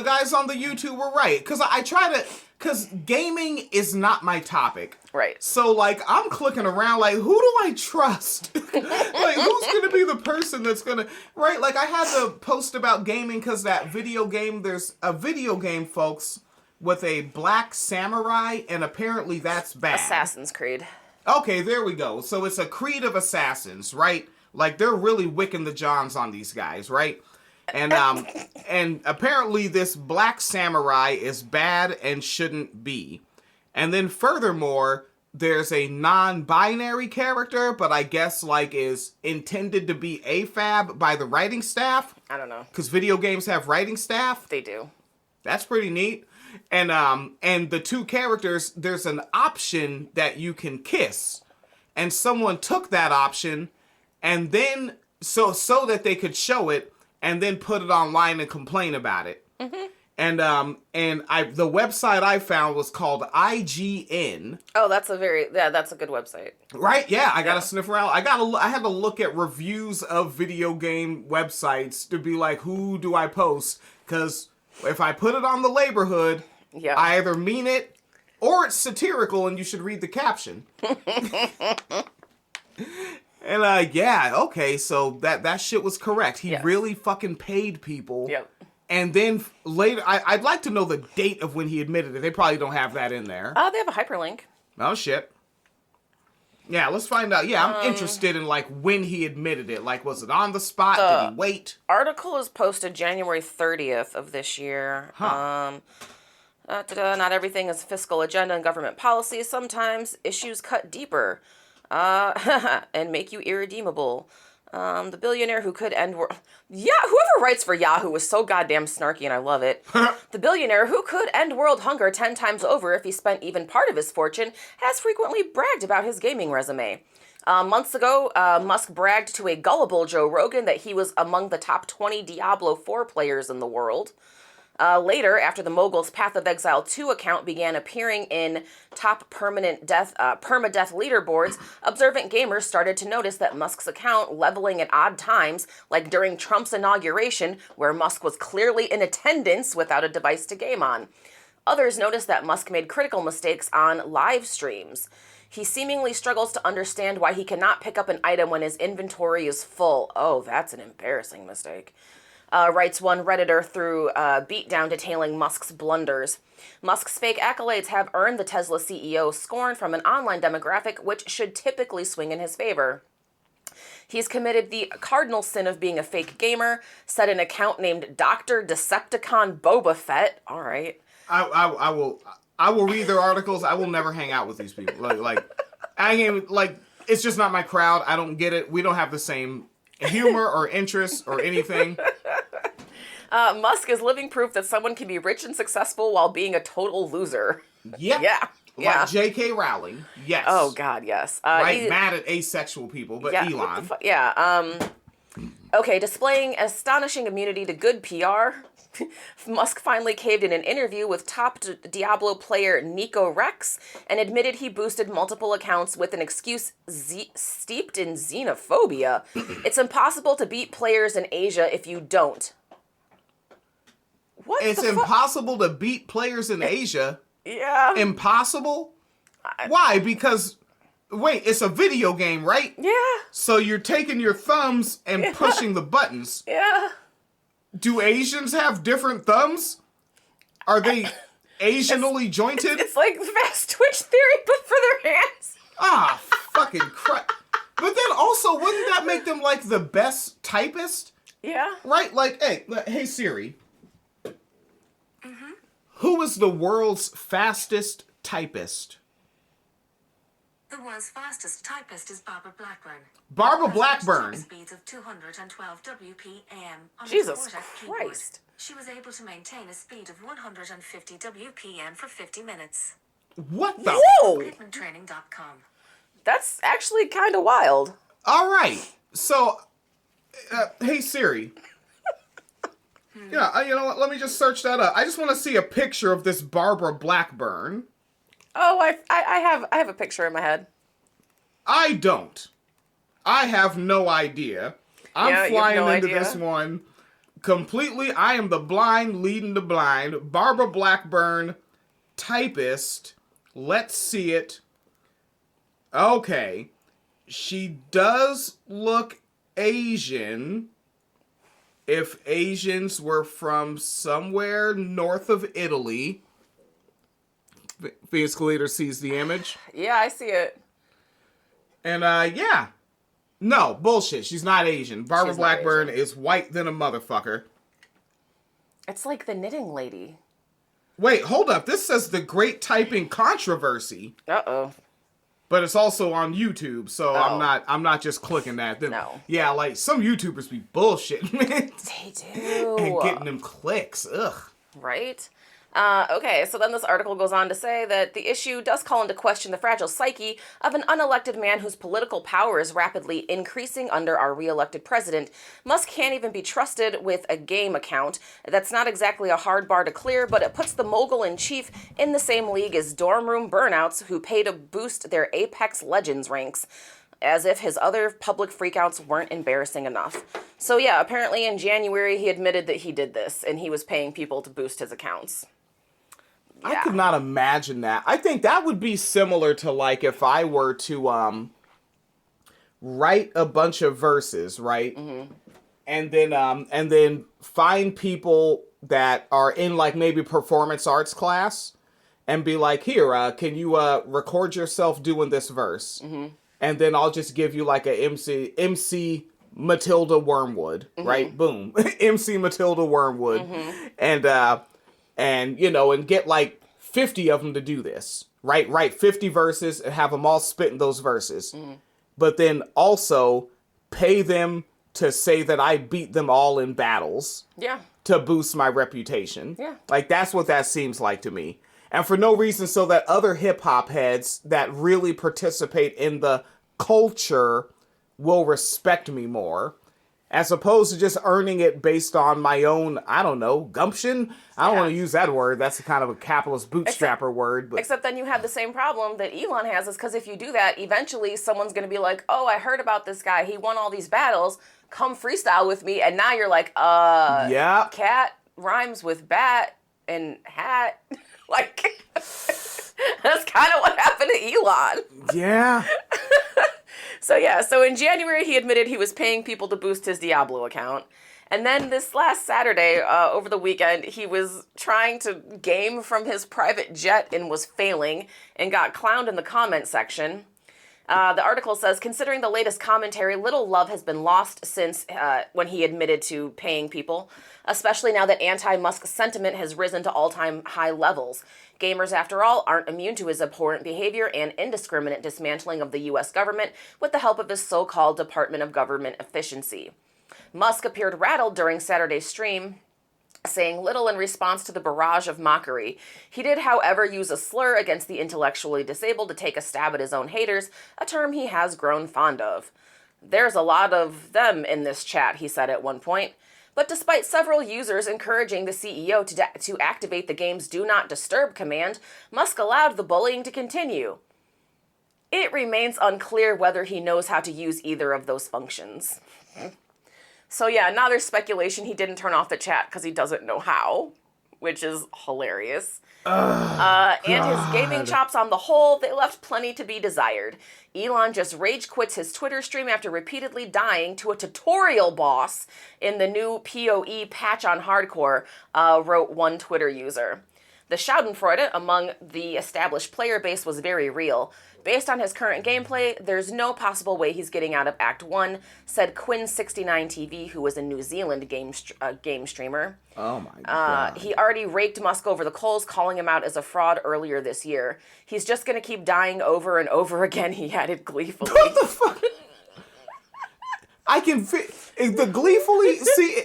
guys on the YouTube were right. Because gaming is not my topic. Right. So, like, I'm clicking around, like, who do I trust? Like, who's going to be the person that's going to... Right? Like, I had to post about gaming because that video game, there's a video game, folks, with a black samurai, and apparently that's bad. Assassin's Creed. Okay, there we go. So it's a creed of assassins, right? Like, they're really wicking the Johns on these guys, right? And apparently this black samurai is bad and shouldn't be. And then furthermore, there's a non-binary character, but I guess like is intended to be AFAB by the writing staff. I don't know. Because video games have writing staff. They do. That's pretty neat. And the two characters, there's an option that you can kiss. And someone took that option and then so that they could show it and then put it online and complain about it. Mm-hmm. And the website I found was called IGN. Oh, that's a good website. Right? Yeah, I gotta sniff around. I had to look at reviews of video game websites to be like, who do I post? Because if I put it on the Laborhood, I either mean it or it's satirical and you should read the caption. And okay, so that shit was correct. He really fucking paid people. Yep. And then later, I'd like to know the date of when he admitted it. They probably don't have that in there. They have a hyperlink. Oh, shit. Yeah, let's find out. Yeah, I'm interested in, like, when he admitted it. Like, was it on the spot? Did he wait? Article is posted January 30th of this year. Huh. Not everything is fiscal agenda and government policy. Sometimes issues cut deeper and make you irredeemable. The billionaire who could end world... Yeah, whoever writes for Yahoo is so goddamn snarky and I love it. The billionaire who could end world hunger 10 times over if he spent even part of his fortune has frequently bragged about his gaming resume. Months ago, Musk bragged to a gullible Joe Rogan that he was among the top 20 Diablo 4 players in the world. Later, after the mogul's Path of Exile 2 account began appearing in top permadeath leaderboards, observant gamers started to notice that Musk's account leveling at odd times, like during Trump's inauguration, where Musk was clearly in attendance without a device to game on. Others noticed that Musk made critical mistakes on live streams. He seemingly struggles to understand why he cannot pick up an item when his inventory is full. Oh, that's an embarrassing mistake. Writes one Redditor through Beatdown detailing Musk's blunders. Musk's fake accolades have earned the Tesla CEO scorn from an online demographic which should typically swing in his favor. He's committed the cardinal sin of being a fake gamer, set an account named Dr. Decepticon Boba Fett. All right. I will read their articles. I will never hang out with these people. It's just not my crowd. I don't get it. We don't have the same humor or interests or anything. Musk is living proof that someone can be rich and successful while being a total loser. Yep. Yeah. Like J.K. Rowling. Yes. Oh, God, yes. Mad at asexual people, but Elon. Okay, displaying astonishing immunity to good PR, Musk finally caved in an interview with top Diablo player Nico Rex and admitted he boosted multiple accounts with an excuse steeped in xenophobia. It's impossible to beat players in Asia if you don't. It's impossible to beat players in Asia? Yeah. Impossible? Why? Because, wait, it's a video game, right? Yeah. So you're taking your thumbs and pushing the buttons. Yeah. Do Asians have different thumbs? Are they Asianally jointed? It's like fast twitch theory, but for their hands. Ah, fucking crap. But then also, wouldn't that make them like the best typist? Yeah. Right? Like, hey Siri. Who is the world's fastest typist? The world's fastest typist is Barbara Blackburn. Barbara Blackburn. Speeds of 212 WPM on Jesus a keyboard. Christ. She was able to maintain a speed of 150 WPM for 50 minutes. What the? Whoa! Hitmantraining.com. That's actually kind of wild. All right. So, hey Siri. Yeah, you know what? Let me just search that up. I just want to see a picture of this Barbara Blackburn. Oh, I have a picture in my head. I don't. I have no idea. I'm flying into this one completely. I am the blind leading the blind. Barbara Blackburn, typist. Let's see it. Okay. She does look Asian. If Asians were from somewhere north of Italy. Phoenix Leader sees the image. Yeah, I see it. And, yeah. No, bullshit. She's not Asian. Barbara Blackburn is white than a motherfucker. It's like the knitting lady. Wait, hold up. This says the Great Typing Controversy. Uh-oh. But it's also on YouTube, so I'm not just clicking that. No. Yeah, like, some YouTubers be bullshitting, man. They do. And getting them clicks. Ugh. Right? Okay, so then this article goes on to say that the issue does call into question the fragile psyche of an unelected man whose political power is rapidly increasing under our re-elected president. Musk can't even be trusted with a game account. That's not exactly a hard bar to clear, but it puts the mogul-in-chief in the same league as dorm room burnouts who pay to boost their Apex Legends ranks. As if his other public freakouts weren't embarrassing enough. So yeah, apparently in January he admitted that he did this, and he was paying people to boost his accounts. I could not imagine that. I think that would be similar to like if I were to write a bunch of verses, right? Mm-hmm. And then find people that are in like maybe performance arts class and be like, here, can you record yourself doing this verse? Mm-hmm. And then I'll just give you like a MC Matilda Wormwood, mm-hmm. right? Boom. MC Matilda Wormwood. Mm-hmm. And, you know, and get like 50 of them to do this, right? Write 50 verses and have them all spitting those verses. Mm. But then also pay them to say that I beat them all in battles. Yeah. To boost my reputation. Yeah. Like, that's what that seems like to me. And for no reason so that other hip-hop heads that really participate in the culture will respect me more. As opposed to just earning it based on my own, I don't know, gumption? I don't want to use that word. That's a kind of a capitalist bootstrapper word. But except then you have the same problem that Elon has, is because if you do that, eventually someone's going to be like, oh, I heard about this guy. He won all these battles. Come freestyle with me. And now you're like, yeah, cat rhymes with bat and hat. Like, that's kind of what happened to Elon. Yeah. So in January, he admitted he was paying people to boost his Diablo account. And then this last Saturday, over the weekend, he was trying to game from his private jet and was failing and got clowned in the comment section. The article says, considering the latest commentary, little love has been lost since when he admitted to paying people, especially now that anti-Musk sentiment has risen to all-time high levels. Gamers, after all, aren't immune to his abhorrent behavior and indiscriminate dismantling of the U.S. government with the help of his so-called Department of Government Efficiency. Musk appeared rattled during Saturday's stream, saying little in response to the barrage of mockery. He did, however, use a slur against the intellectually disabled to take a stab at his own haters, a term he has grown fond of. There's a lot of them in this chat, he said at one point. But despite several users encouraging the CEO to activate the game's Do Not Disturb command, Musk allowed the bullying to continue. It remains unclear whether he knows how to use either of those functions. So yeah, now there's speculation he didn't turn off the chat because he doesn't know how, which is hilarious. And his gaming chops on the whole, they left plenty to be desired. Elon just rage quits his Twitter stream after repeatedly dying to a tutorial boss in the new PoE patch on hardcore, wrote one Twitter user. The schadenfreude among the established player base was very real. Based on his current gameplay, there's no possible way he's getting out of Act 1, said Quinn69TV, who was a New Zealand game streamer. Oh my God. He already raked Musk over the coals, calling him out as a fraud earlier this year. He's just going to keep dying over and over again, he added gleefully. What the fuck? I can the gleefully see,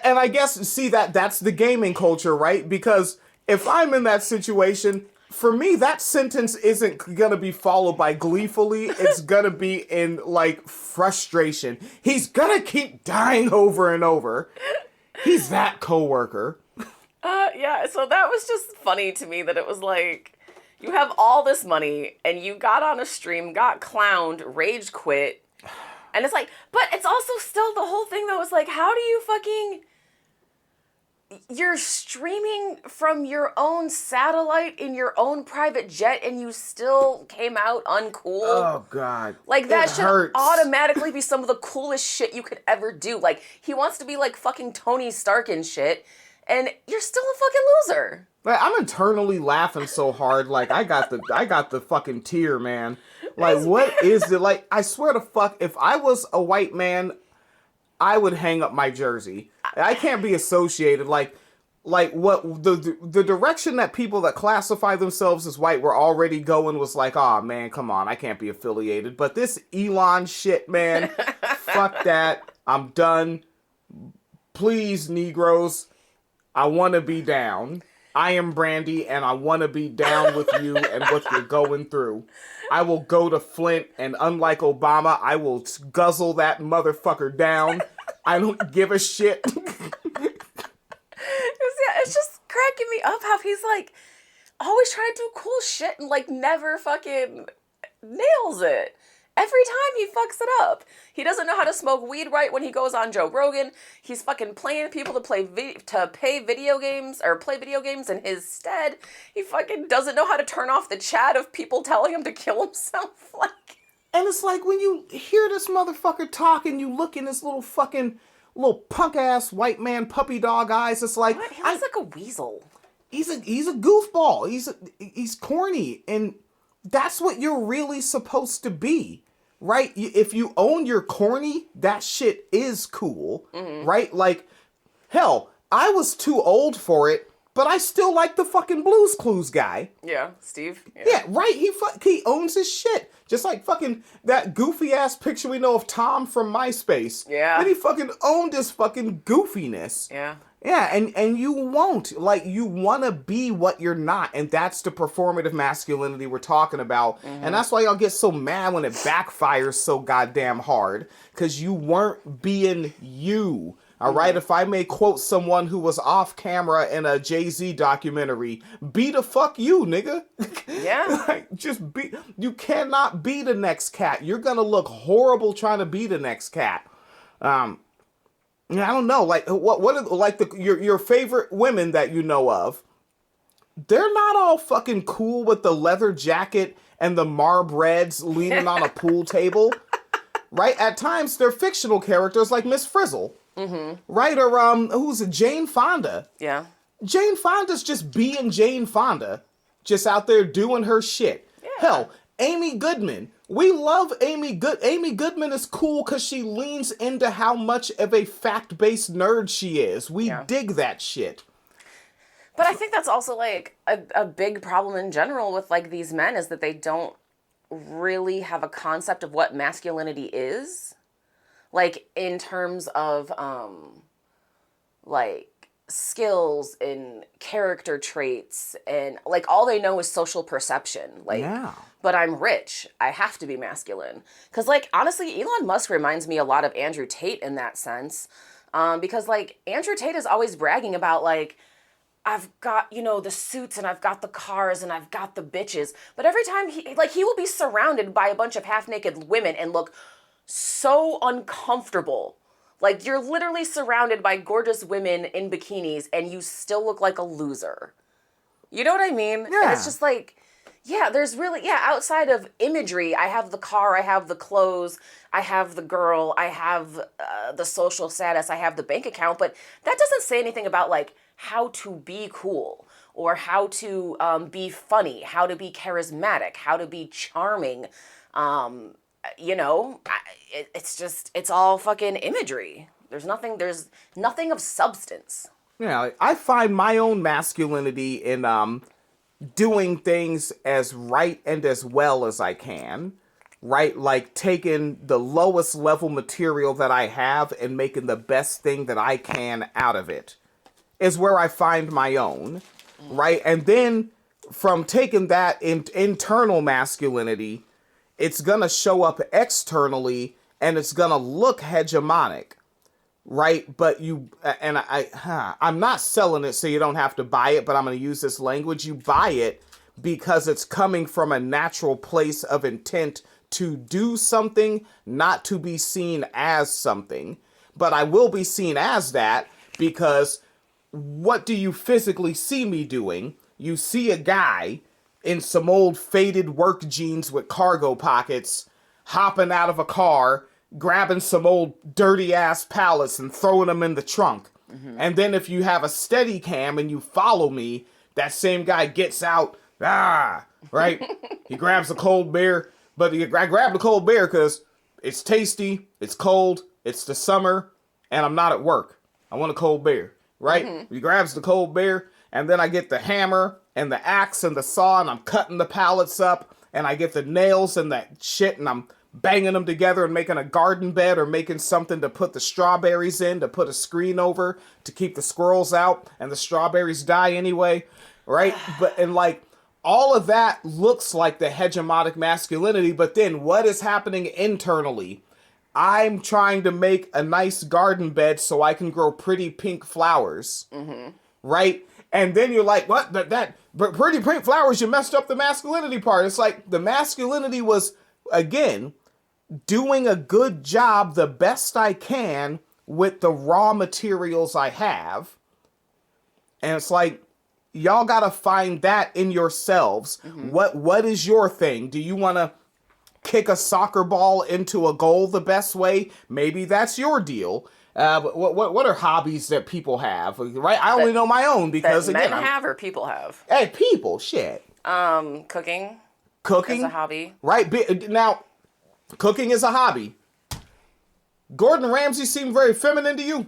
and I guess see that's the gaming culture, right? Because if I'm in that situation, for me that sentence isn't gonna be followed by gleefully. It's gonna be in like frustration. He's gonna keep dying over and over. He's that coworker. Yeah. So that was just funny to me that it was like, you have all this money and you got on a stream, got clowned, rage quit. And it's like, but it's also still the whole thing that was like, how do you you're streaming from your own satellite in your own private jet and you still came out uncool? Oh, God. Like, that should hurts. automatically be some of the coolest shit you could ever do. Like, he wants to be like fucking Tony Stark and shit, and you're still a fucking loser. Like, I'm internally laughing so hard, like I got the fucking tear, man. Like, what is it? Like, I swear to fuck, if I was a white man, I would hang up my jersey. I can't be associated. Like what the direction that people that classify themselves as white were already going was like, oh man, come on, I can't be affiliated. But this Elon shit, man, fuck that. I'm done. Please, Negroes, I want to be down. I am Brandy, and I want to be down with you and what you're going through. I will go to Flint, and unlike Obama, I will guzzle that motherfucker down. I don't give a shit. It's just cracking me up how he's like always trying to do cool shit and like never fucking nails it. Every time he fucks it up. He doesn't know how to smoke weed right when he goes on Joe Rogan. He's fucking paying people to play video games in his stead. He fucking doesn't know how to turn off the chat of people telling him to kill himself. Like, and it's like when you hear this motherfucker talk and you look in this little punk ass white man puppy dog eyes, it's like, what? He looks like a weasel. He's a goofball. He's corny, and that's what you're really supposed to be. Right? If you own your corny, that shit is cool. Mm-hmm. Right? Like, hell, I was too old for it, but I still like the fucking Blues Clues guy. Yeah, Steve. Yeah, right? He owns his shit. Just like fucking that goofy ass picture we know of Tom from MySpace. Yeah. And he fucking owned his fucking goofiness. Yeah. Yeah, and you won't. Like, you want to be what you're not, and that's the performative masculinity we're talking about. Mm-hmm. And that's why y'all get so mad when it backfires so goddamn hard, because you weren't being you. All right? If I may quote someone who was off camera in a Jay-Z documentary, be the fuck you, nigga. Yeah. Like, just be. You cannot be the next cat. You're going to look horrible trying to be the next cat. I don't know, like what are like your favorite women that you know of? They're not all fucking cool with the leather jacket and the Marb Reds leaning on a pool table, right? At times they're fictional characters like Miss Frizzle, right? Or who's it? Jane Fonda? Yeah. Jane Fonda's just being Jane Fonda, just out there doing her shit. Yeah. Hell, Amy Goodman. We love Amy Goodman. Amy Goodman is cool because she leans into how much of a fact-based nerd she is. We dig that shit. But I think that's also, like, a big problem in general with, like, these men is that they don't really have a concept of what masculinity is. Like, in terms of, like, skills and character traits, and like all they know is social perception. Like, but I'm rich, I have to be masculine. Because like honestly, Elon Musk reminds me a lot of Andrew Tate in that sense, because like Andrew Tate is always bragging about like, I've got, you know, the suits and I've got the cars and I've got the bitches, but every time he will be surrounded by a bunch of half-naked women and look so uncomfortable. Like, you're literally surrounded by gorgeous women in bikinis, and you still look like a loser. You know what I mean? Yeah. And it's just like, yeah, there's really, outside of imagery, I have the car, I have the clothes, I have the girl, I have the social status, I have the bank account, but that doesn't say anything about, like, how to be cool, or how to be funny, how to be charismatic, how to be charming. It's all fucking imagery. There's nothing of substance. Yeah, I find my own masculinity in doing things as right and as well as I can, right? Like taking the lowest level material that I have and making the best thing that I can out of it is where I find my own, right? And then from taking that internal masculinity, it's going to show up externally and it's going to look hegemonic. Right, but I'm not selling it so you don't have to buy it, but I'm going to use this language. You buy it because it's coming from a natural place of intent to do something, not to be seen as something. But I will be seen as that because what do you physically see me doing? You see a guy in some old faded work jeans with cargo pockets hopping out of a car, grabbing some old dirty ass pallets and throwing them in the trunk. Mm-hmm. And then if you have a steady cam and you follow me, that same guy gets out, right? He grabs a cold beer, but I grabbed a cold beer because it's tasty, it's cold, it's the summer, and I'm not at work. I want a cold beer, right? Mm-hmm. He grabs the cold beer, and then I get the hammer and the axe and the saw, and I'm cutting the pallets up, and I get the nails and that shit, and I'm banging them together and making a garden bed or making something to put the strawberries in, to put a screen over, to keep the squirrels out, and the strawberries die anyway, right? And like, all of that looks like the hegemonic masculinity, but then what is happening internally? I'm trying to make a nice garden bed so I can grow pretty pink flowers, right? And then you're like, what? But pretty pink flowers, you messed up the masculinity part. It's like the masculinity was, again, doing a good job the best I can with the raw materials I have. And it's like, y'all gotta find that in yourselves. Mm-hmm. What is your thing? Do you want to kick a soccer ball into a goal the best way? Maybe that's your deal. But what are hobbies that people have? Right? I only know my own because, that again, men have or people have. Hey, people, shit. Cooking. Cooking is a hobby. Right. Now, cooking is a hobby. Gordon Ramsay seemed very feminine to you.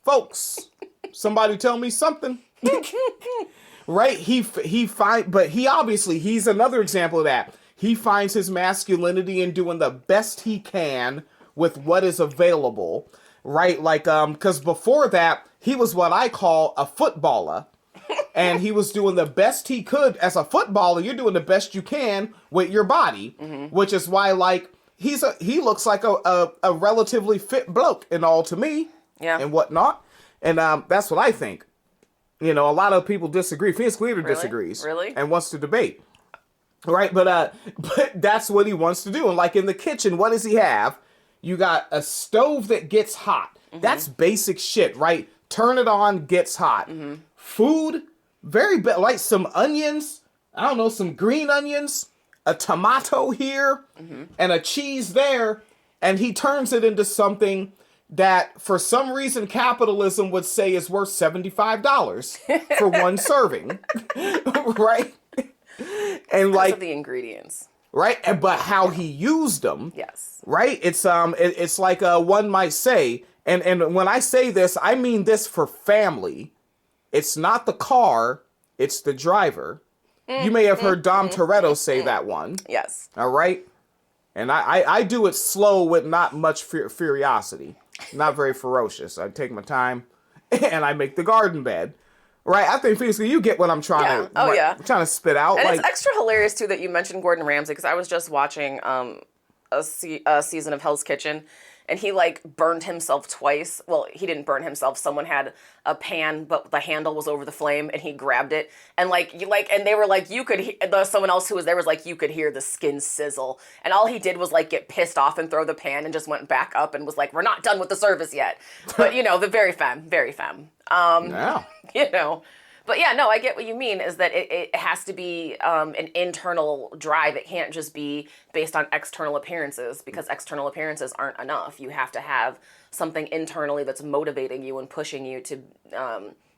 Folks, somebody tell me something. Right? But he's another example of that. He finds his masculinity in doing the best he can with what is available. Right? Like, because before that, he was what I call a footballer. And he was doing the best he could. As a footballer, you're doing the best you can with your body, which is why, like, he looks like a relatively fit bloke and all to me, and whatnot. And that's what I think. You know, a lot of people disagree. Phoenix Cleaver disagrees, and wants to debate, right? But that's what he wants to do. And like in the kitchen, what does he have? You got a stove that gets hot. That's basic shit, right? Turn it on, gets hot. Food, very like some onions. I don't know, some green onions, a tomato here, and a cheese there, and he turns it into something that, for some reason, capitalism would say is worth $75 for one serving, right? And like of the ingredients, right? But how he used them, yes, right? It's like one might say, and when I say this, I mean this for family. It's not the car, it's the driver. You may have heard Dom Toretto say that one. Yes. All right? And I do it slow with not much furiosity. Not very ferocious. I take my time and I make the garden bed. Right? I think, Phoenix, you get what I'm trying to I'm trying to spit out. And like, it's extra hilarious, too, that you mentioned Gordon Ramsay, because I was just watching a season of Hell's Kitchen, and he, like, burned himself twice. Well, he didn't burn himself. Someone had a pan, but the handle was over the flame, and he grabbed it. And, and they were like, you could someone else who was there was like, you could hear the skin sizzle. And all he did was, like, get pissed off and throw the pan and just went back up and was like, we're not done with the service yet. But, the very femme. yeah. But yeah, no, I get what you mean, is that it has to be an internal drive. It can't just be based on external appearances, because external appearances aren't enough. You have to have something internally that's motivating you and pushing you to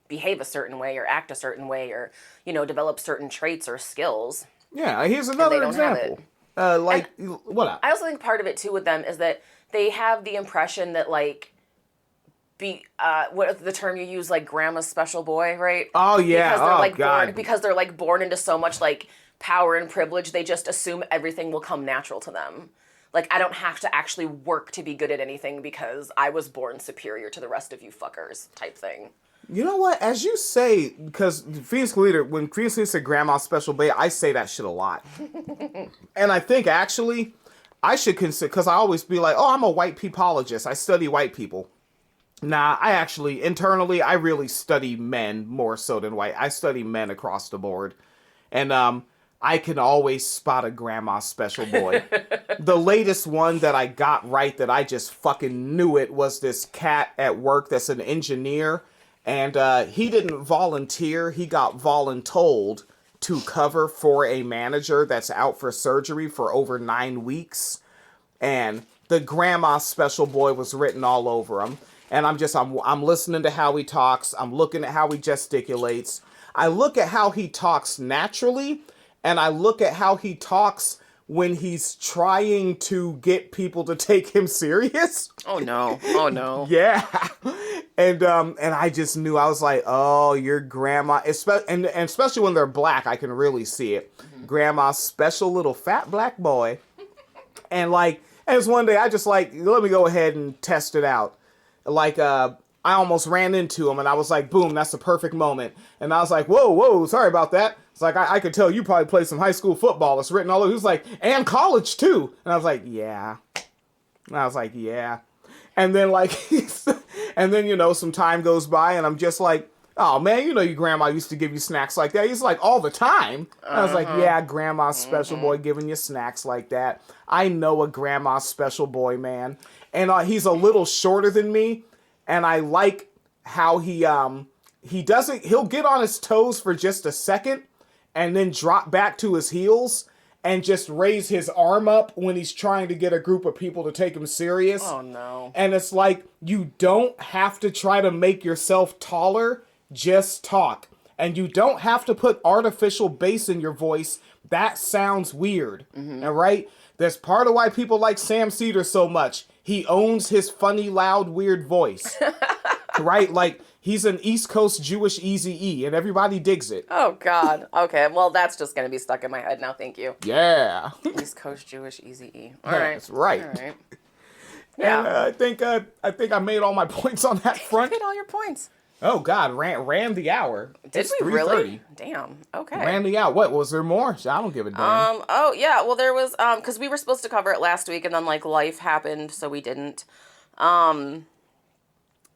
behave a certain way or act a certain way or, develop certain traits or skills. Yeah, here's another don't have example. What up? I also think part of it too with them is that they have the impression that like what the term you use, like grandma's special boy, right? Oh yeah. Because they're like born into so much like power and privilege, they just assume everything will come natural to them. Like, I don't have to actually work to be good at anything because I was born superior to the rest of you fuckers type thing. You know what? As you say, because Phoenix Leader, when Phoenix Leader said grandma's special bae, I say that shit a lot. And I think actually I should consider, because I always be like, oh, I'm a white peopleologist. I study white people. Nah, I actually, internally, I really study men more so than white. I study men across the board. And I can always spot a grandma's special boy. The latest one that I got right that I just fucking knew it was this cat at work that's an engineer. And he didn't volunteer. He got voluntold to cover for a manager that's out for surgery for over 9 weeks. And the grandma's special boy was written all over him. And I'm listening to how he talks. I'm looking at how he gesticulates. I look at how he talks naturally, and I look at how he talks when he's trying to get people to take him serious. Oh no. Oh no. Yeah. And I just knew, I was like, oh, your grandma, and especially when they're black, I can really see it. Mm-hmm. Grandma's special little fat black boy. And like, and it was one day I just like, let me go ahead and test it out. Like, I almost ran into him and I was like, boom, that's the perfect moment. And I was like, whoa, sorry about that. It's like, I could tell you probably played some high school football. It's written all over. He was like, and college too. And I was like, yeah. And then like, and then, some time goes by and I'm just like, oh man, your grandma used to give you snacks like that. He's like, all the time. And I was like, yeah, grandma's special boy giving you snacks like that. I know a grandma's special boy, man. And he's a little shorter than me. And I like how he'll get on his toes for just a second and then drop back to his heels and just raise his arm up when he's trying to get a group of people to take him serious. Oh no. And it's like, you don't have to try to make yourself taller, just talk. And you don't have to put artificial bass in your voice. That sounds weird. Mm-hmm. All right? That's part of why people like Sam Cedar so much. He owns his funny, loud, weird voice. Right? Like, he's an East Coast Jewish Eazy-E, and everybody digs it. Oh, God. Okay, well, that's just going to be stuck in my head now. Thank you. Yeah. East Coast Jewish Eazy-E. All right. That's right. All right. Yeah. And, I think I made all my points on that front. You made all your points. Oh, God. Ran the hour. Did we really? Damn. Okay. Ran the hour. What? Was there more? I don't give a damn. Oh, yeah. Well, there was, because we were supposed to cover it last week, and then, like, life happened, so we didn't.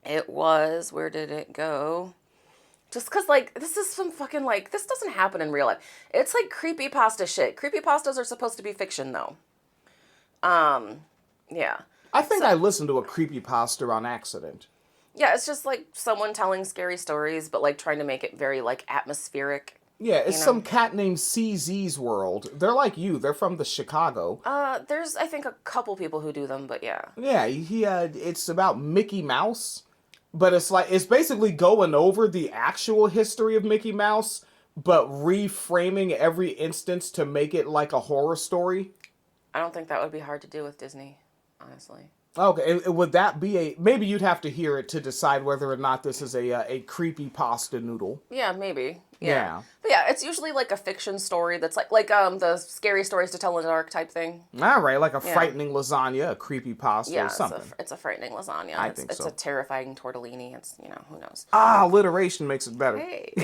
It was, where did it go? Just because, like, this is some fucking, like, this doesn't happen in real life. It's, like, creepypasta shit. Creepypastas are supposed to be fiction, though. Yeah. I think I listened to a creepypasta on accident. Yeah, it's just, like, someone telling scary stories, but, like, trying to make it very, like, atmospheric. Yeah, it's some cat named CZ's World. They're like you. They're from the Chicago. There's, I think, a couple people who do them, but yeah. Yeah, it's about Mickey Mouse, but it's basically going over the actual history of Mickey Mouse, but reframing every instance to make it like a horror story. I don't think that would be hard to do with Disney, honestly. Okay, would that be maybe you'd have to hear it to decide whether or not this is a creepy pasta noodle. Yeah, maybe. Yeah. But yeah, it's usually like a fiction story that's like the scary stories to tell in the dark type thing. All right, like a frightening lasagna, a creepy pasta or something. It's a frightening lasagna. I think so. It's a terrifying tortellini. It's, who knows. Alliteration makes it better. Hey.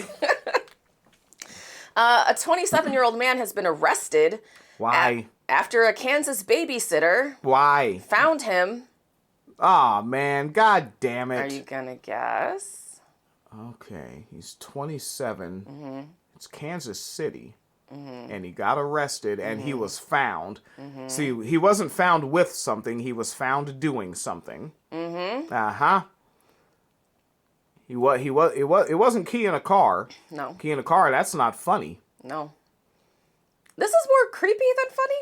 A 27-year-old man has been arrested. Why? After a Kansas babysitter. Why? Found him. Aw, man. God damn it. Are you gonna guess? Okay. He's 27. Mm-hmm. It's Kansas City. Mm-hmm. And he got arrested and he was found. Mm-hmm. See, he wasn't found with something. He was found doing something. Mm-hmm. Uh-huh. It wasn't keying a car. No. Keying a car, that's not funny. No. This is more creepy than funny?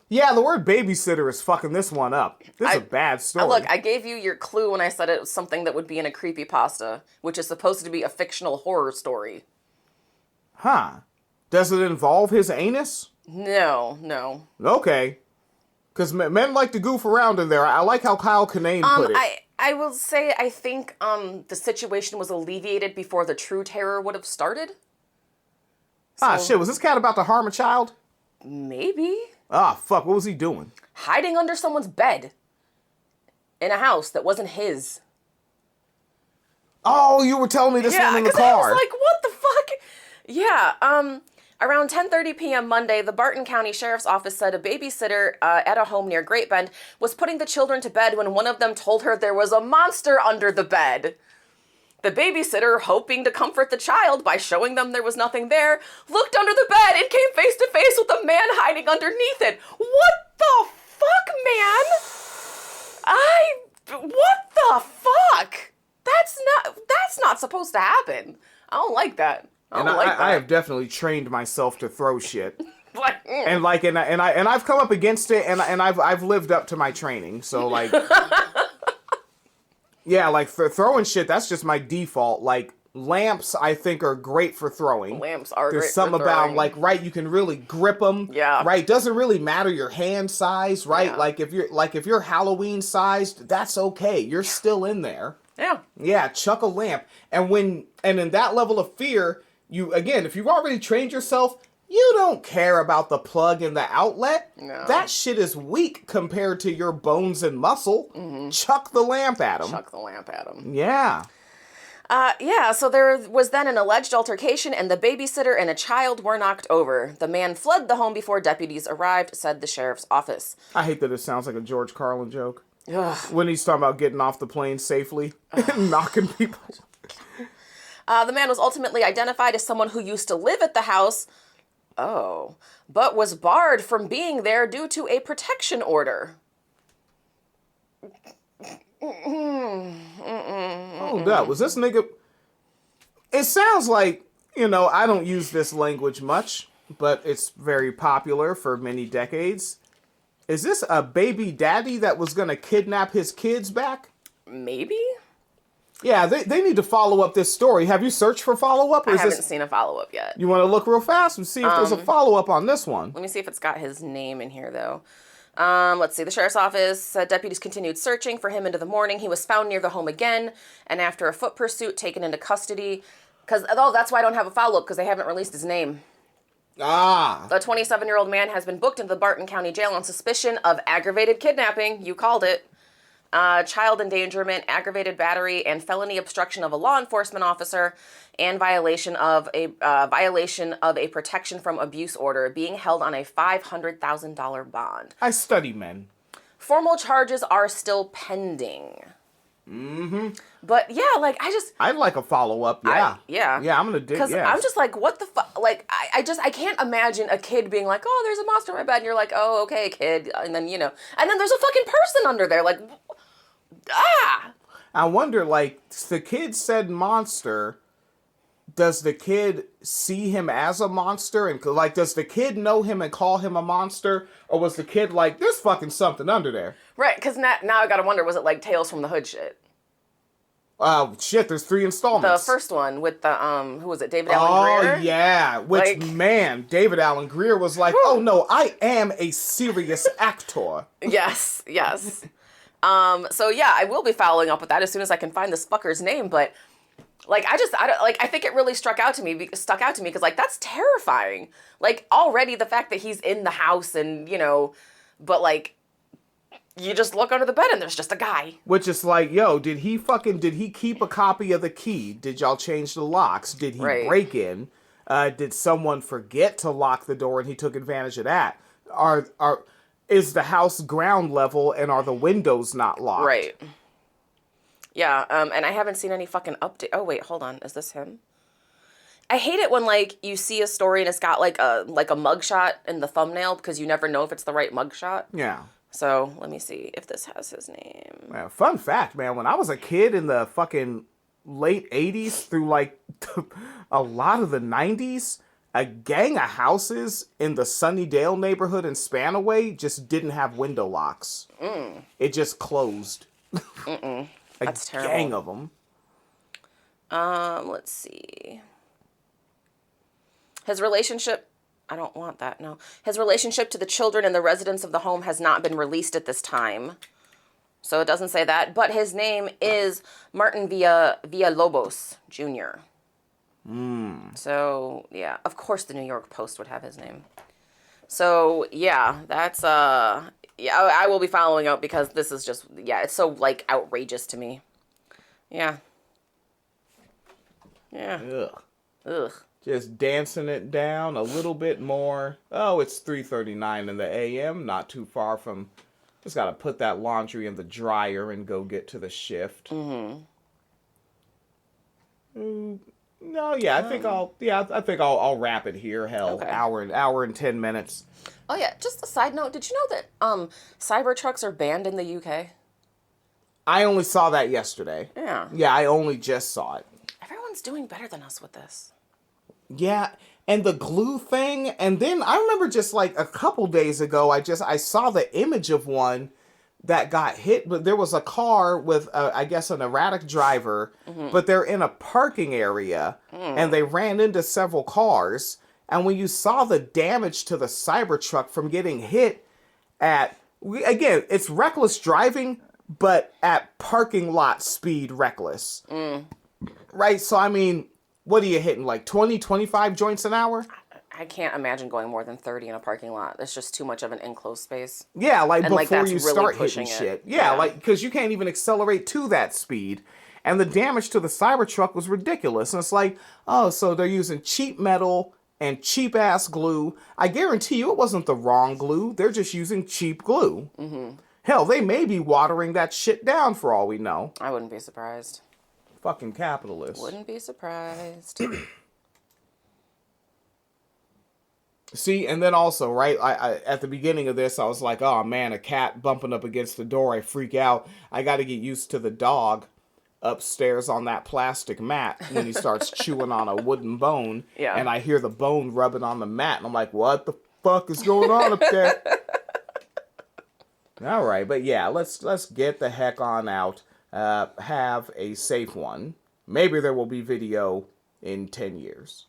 Yeah, the word babysitter is fucking this one up. This is a bad story. Look, I gave you your clue when I said it was something that would be in a creepypasta, which is supposed to be a fictional horror story. Huh. Does it involve his anus? No. Okay. Because men like to goof around in there. I like how Kyle Kinane put it. I will say I think the situation was alleviated before the true terror would have started. Shit, was this cat about to harm a child? Maybe. Fuck, what was he doing? Hiding under someone's bed. In a house that wasn't his. Oh, you were telling me this one in the car. Yeah, I was like, what the fuck? Yeah, around 10:30 p.m. Monday, the Barton County Sheriff's Office said a babysitter at a home near Great Bend was putting the children to bed when one of them told her there was a monster under the bed. The babysitter, hoping to comfort the child by showing them there was nothing there, looked under the bed and came face to face with a man hiding underneath it. What the fuck, man? What the fuck? That's not supposed to happen. I don't like that. I have definitely trained myself to throw shit. And I've come up against it and I've lived up to my training. So like yeah, like for throwing shit, that's just my default. Like lamps, I think are great for throwing. Lamps are There's great something for about throwing. like you can really grip them. Yeah. Right. Doesn't really matter your hand size. Right. Yeah. Like if you're Halloween sized, that's okay. You're still in there. Yeah. Yeah. Chuck a lamp, and in that level of fear, if you've already trained yourself, you don't care about the plug and the outlet. No. That shit is weak compared to your bones and muscle. Mm-hmm. Chuck the lamp at him. Chuck the lamp at him. Yeah. So there was then an alleged altercation, and the babysitter and a child were knocked over. The man fled the home before deputies arrived, said the sheriff's office. I hate that it sounds like a George Carlin joke. Ugh. When he's talking about getting off the plane safely and knocking people. The man was ultimately identified as someone who used to live at the house, but was barred from being there due to a protection order. Hold up, was this nigga... It sounds like, I don't use this language much, but it's very popular for many decades. Is this a baby daddy that was gonna kidnap his kids back? Maybe? Yeah, they need to follow up this story. Have you searched for follow-up? I haven't seen a follow-up yet. You want to look real fast and see if there's a follow-up on this one? Let me see if it's got his name in here, though. Let's see. The sheriff's office said deputies continued searching for him into the morning. He was found near the home again, and after a foot pursuit, taken into custody. That's why I don't have a follow-up, because they haven't released his name. The 27-year-old man has been booked into the Barton County Jail on suspicion of aggravated kidnapping. You called it. Child endangerment, aggravated battery, and felony obstruction of a law enforcement officer, and violation of a protection from abuse order, being held on a $500,000 bond. I study men. Formal charges are still pending. Mm-hmm. But yeah, I'd like a follow-up. Yeah. Yeah, I'm gonna dig. Because I'm just like, what the fuck? Like, I can't imagine a kid being like, oh, there's a monster in my bed, and you're like, oh, okay, kid, and then and then there's a fucking person under there, like. I wonder, like, the kid said monster, does the kid see him as a monster? And, like, does the kid know him and call him a monster? Or was the kid like, there's fucking something under there? Right, because now I gotta wonder, was it like Tales from the Hood shit? Shit, there's 3 installments. The first one with the, who was it, David Allen Greer? Oh, yeah. Which, man, David Allen Greer was like, oh, no, I am a serious actor. Yes. So yeah, I will be following up with that as soon as I can find this fucker's name, but I think it really stuck out to me because like that's terrifying. Like already the fact that he's in the house and but like you just look under the bed and there's just a guy. Which is like, yo, did he keep a copy of the key? Did y'all change the locks? Did he break in? Did someone forget to lock the door and he took advantage of that? Is the house ground level and are the windows not locked? Right. Yeah, and I haven't seen any fucking update. Oh, wait, hold on. Is this him? I hate it when, like, you see a story and it's got, like a mugshot in the thumbnail because you never know if it's the right mugshot. Yeah. So, let me see if this has his name. Yeah, fun fact, man. When I was a kid in the fucking late 80s through, like, a lot of the 90s, a gang of houses in the Sunnydale neighborhood in Spanaway just didn't have window locks. It just closed. That's terrible. Gang of them. Let's see. His relationship, I don't want that, no. His relationship to the children and the residents of the home has not been released at this time. So it doesn't say that. But his name is Martin Villalobos Jr. So, yeah. Of course the New York Post would have his name. So, yeah, that's, yeah, I will be following up because this is just, yeah, it's so, like, outrageous to me. Yeah. Yeah. Ugh. Ugh. Just dancing it down a little bit more. Oh, it's 3:39 in the a.m. Not too far from... Just got to put that laundry in the dryer and go get to the shift. No, yeah, I think I'll wrap it here. Hell, Okay. hour and 10 minutes. Oh, yeah, just a side note. Did you know that cyber trucks are banned in the UK? I only saw that yesterday. Yeah. Yeah, I only just saw it. Everyone's doing better than us with this. Yeah, and the glue thing, and then I remember just like a couple days ago, I saw the image of one that got hit, but there was a car with, I guess, an erratic driver, but they're in a parking area, and they ran into several cars, and when you saw the damage to the Cybertruck from getting hit again, it's reckless driving, but at parking lot speed reckless. Right, so I mean... What are you hitting, like 20, 25 joints an hour? I can't imagine going more than 30 in a parking lot. It's just too much of an enclosed space. Yeah, like And, before like, that's you really start pushing hitting it. shit. Yeah, Yeah. like, because you can't even accelerate to that speed. And the damage to the Cybertruck was ridiculous. And it's like, oh, so they're using cheap metal and cheap-ass glue. I guarantee you it wasn't the wrong glue. They're just using cheap glue. Hell, they may be watering that shit down for all we know. I wouldn't be surprised. Fucking capitalists. Wouldn't be surprised. See, and then also, right, I at the beginning of this, I was like, oh man, a cat bumping up against the door, I freak out. I got to get used to the dog upstairs on that plastic mat when he starts chewing on a wooden bone. Yeah. And I hear the bone rubbing on the mat, and I'm like, what the fuck is going on up there? All right, but yeah, let's get the heck on out. Have a safe one. Maybe there will be video in 10 years.